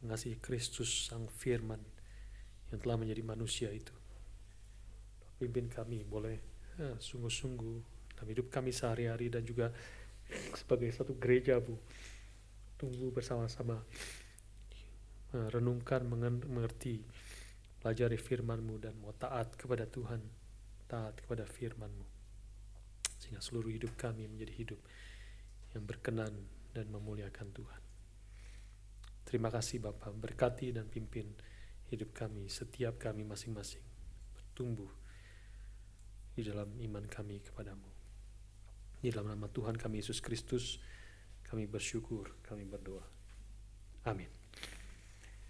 mengasihi Kristus Sang Firman yang telah menjadi manusia itu. Pimpin kami boleh sungguh-sungguh dalam hidup kami sehari-hari, dan juga sebagai satu gereja, Bu, tunggu bersama-sama renungkan, mengerti, pelajari firman-Mu, dan mau taat kepada Tuhan, taat kepada firman-Mu, sehingga seluruh hidup kami menjadi hidup yang berkenan dan memuliakan Tuhan. Terima kasih Bapa, berkati dan pimpin hidup kami, setiap kami masing-masing bertumbuh di dalam iman kami kepadamu. Di dalam nama Tuhan kami Yesus Kristus kami bersyukur, kami berdoa. Amin.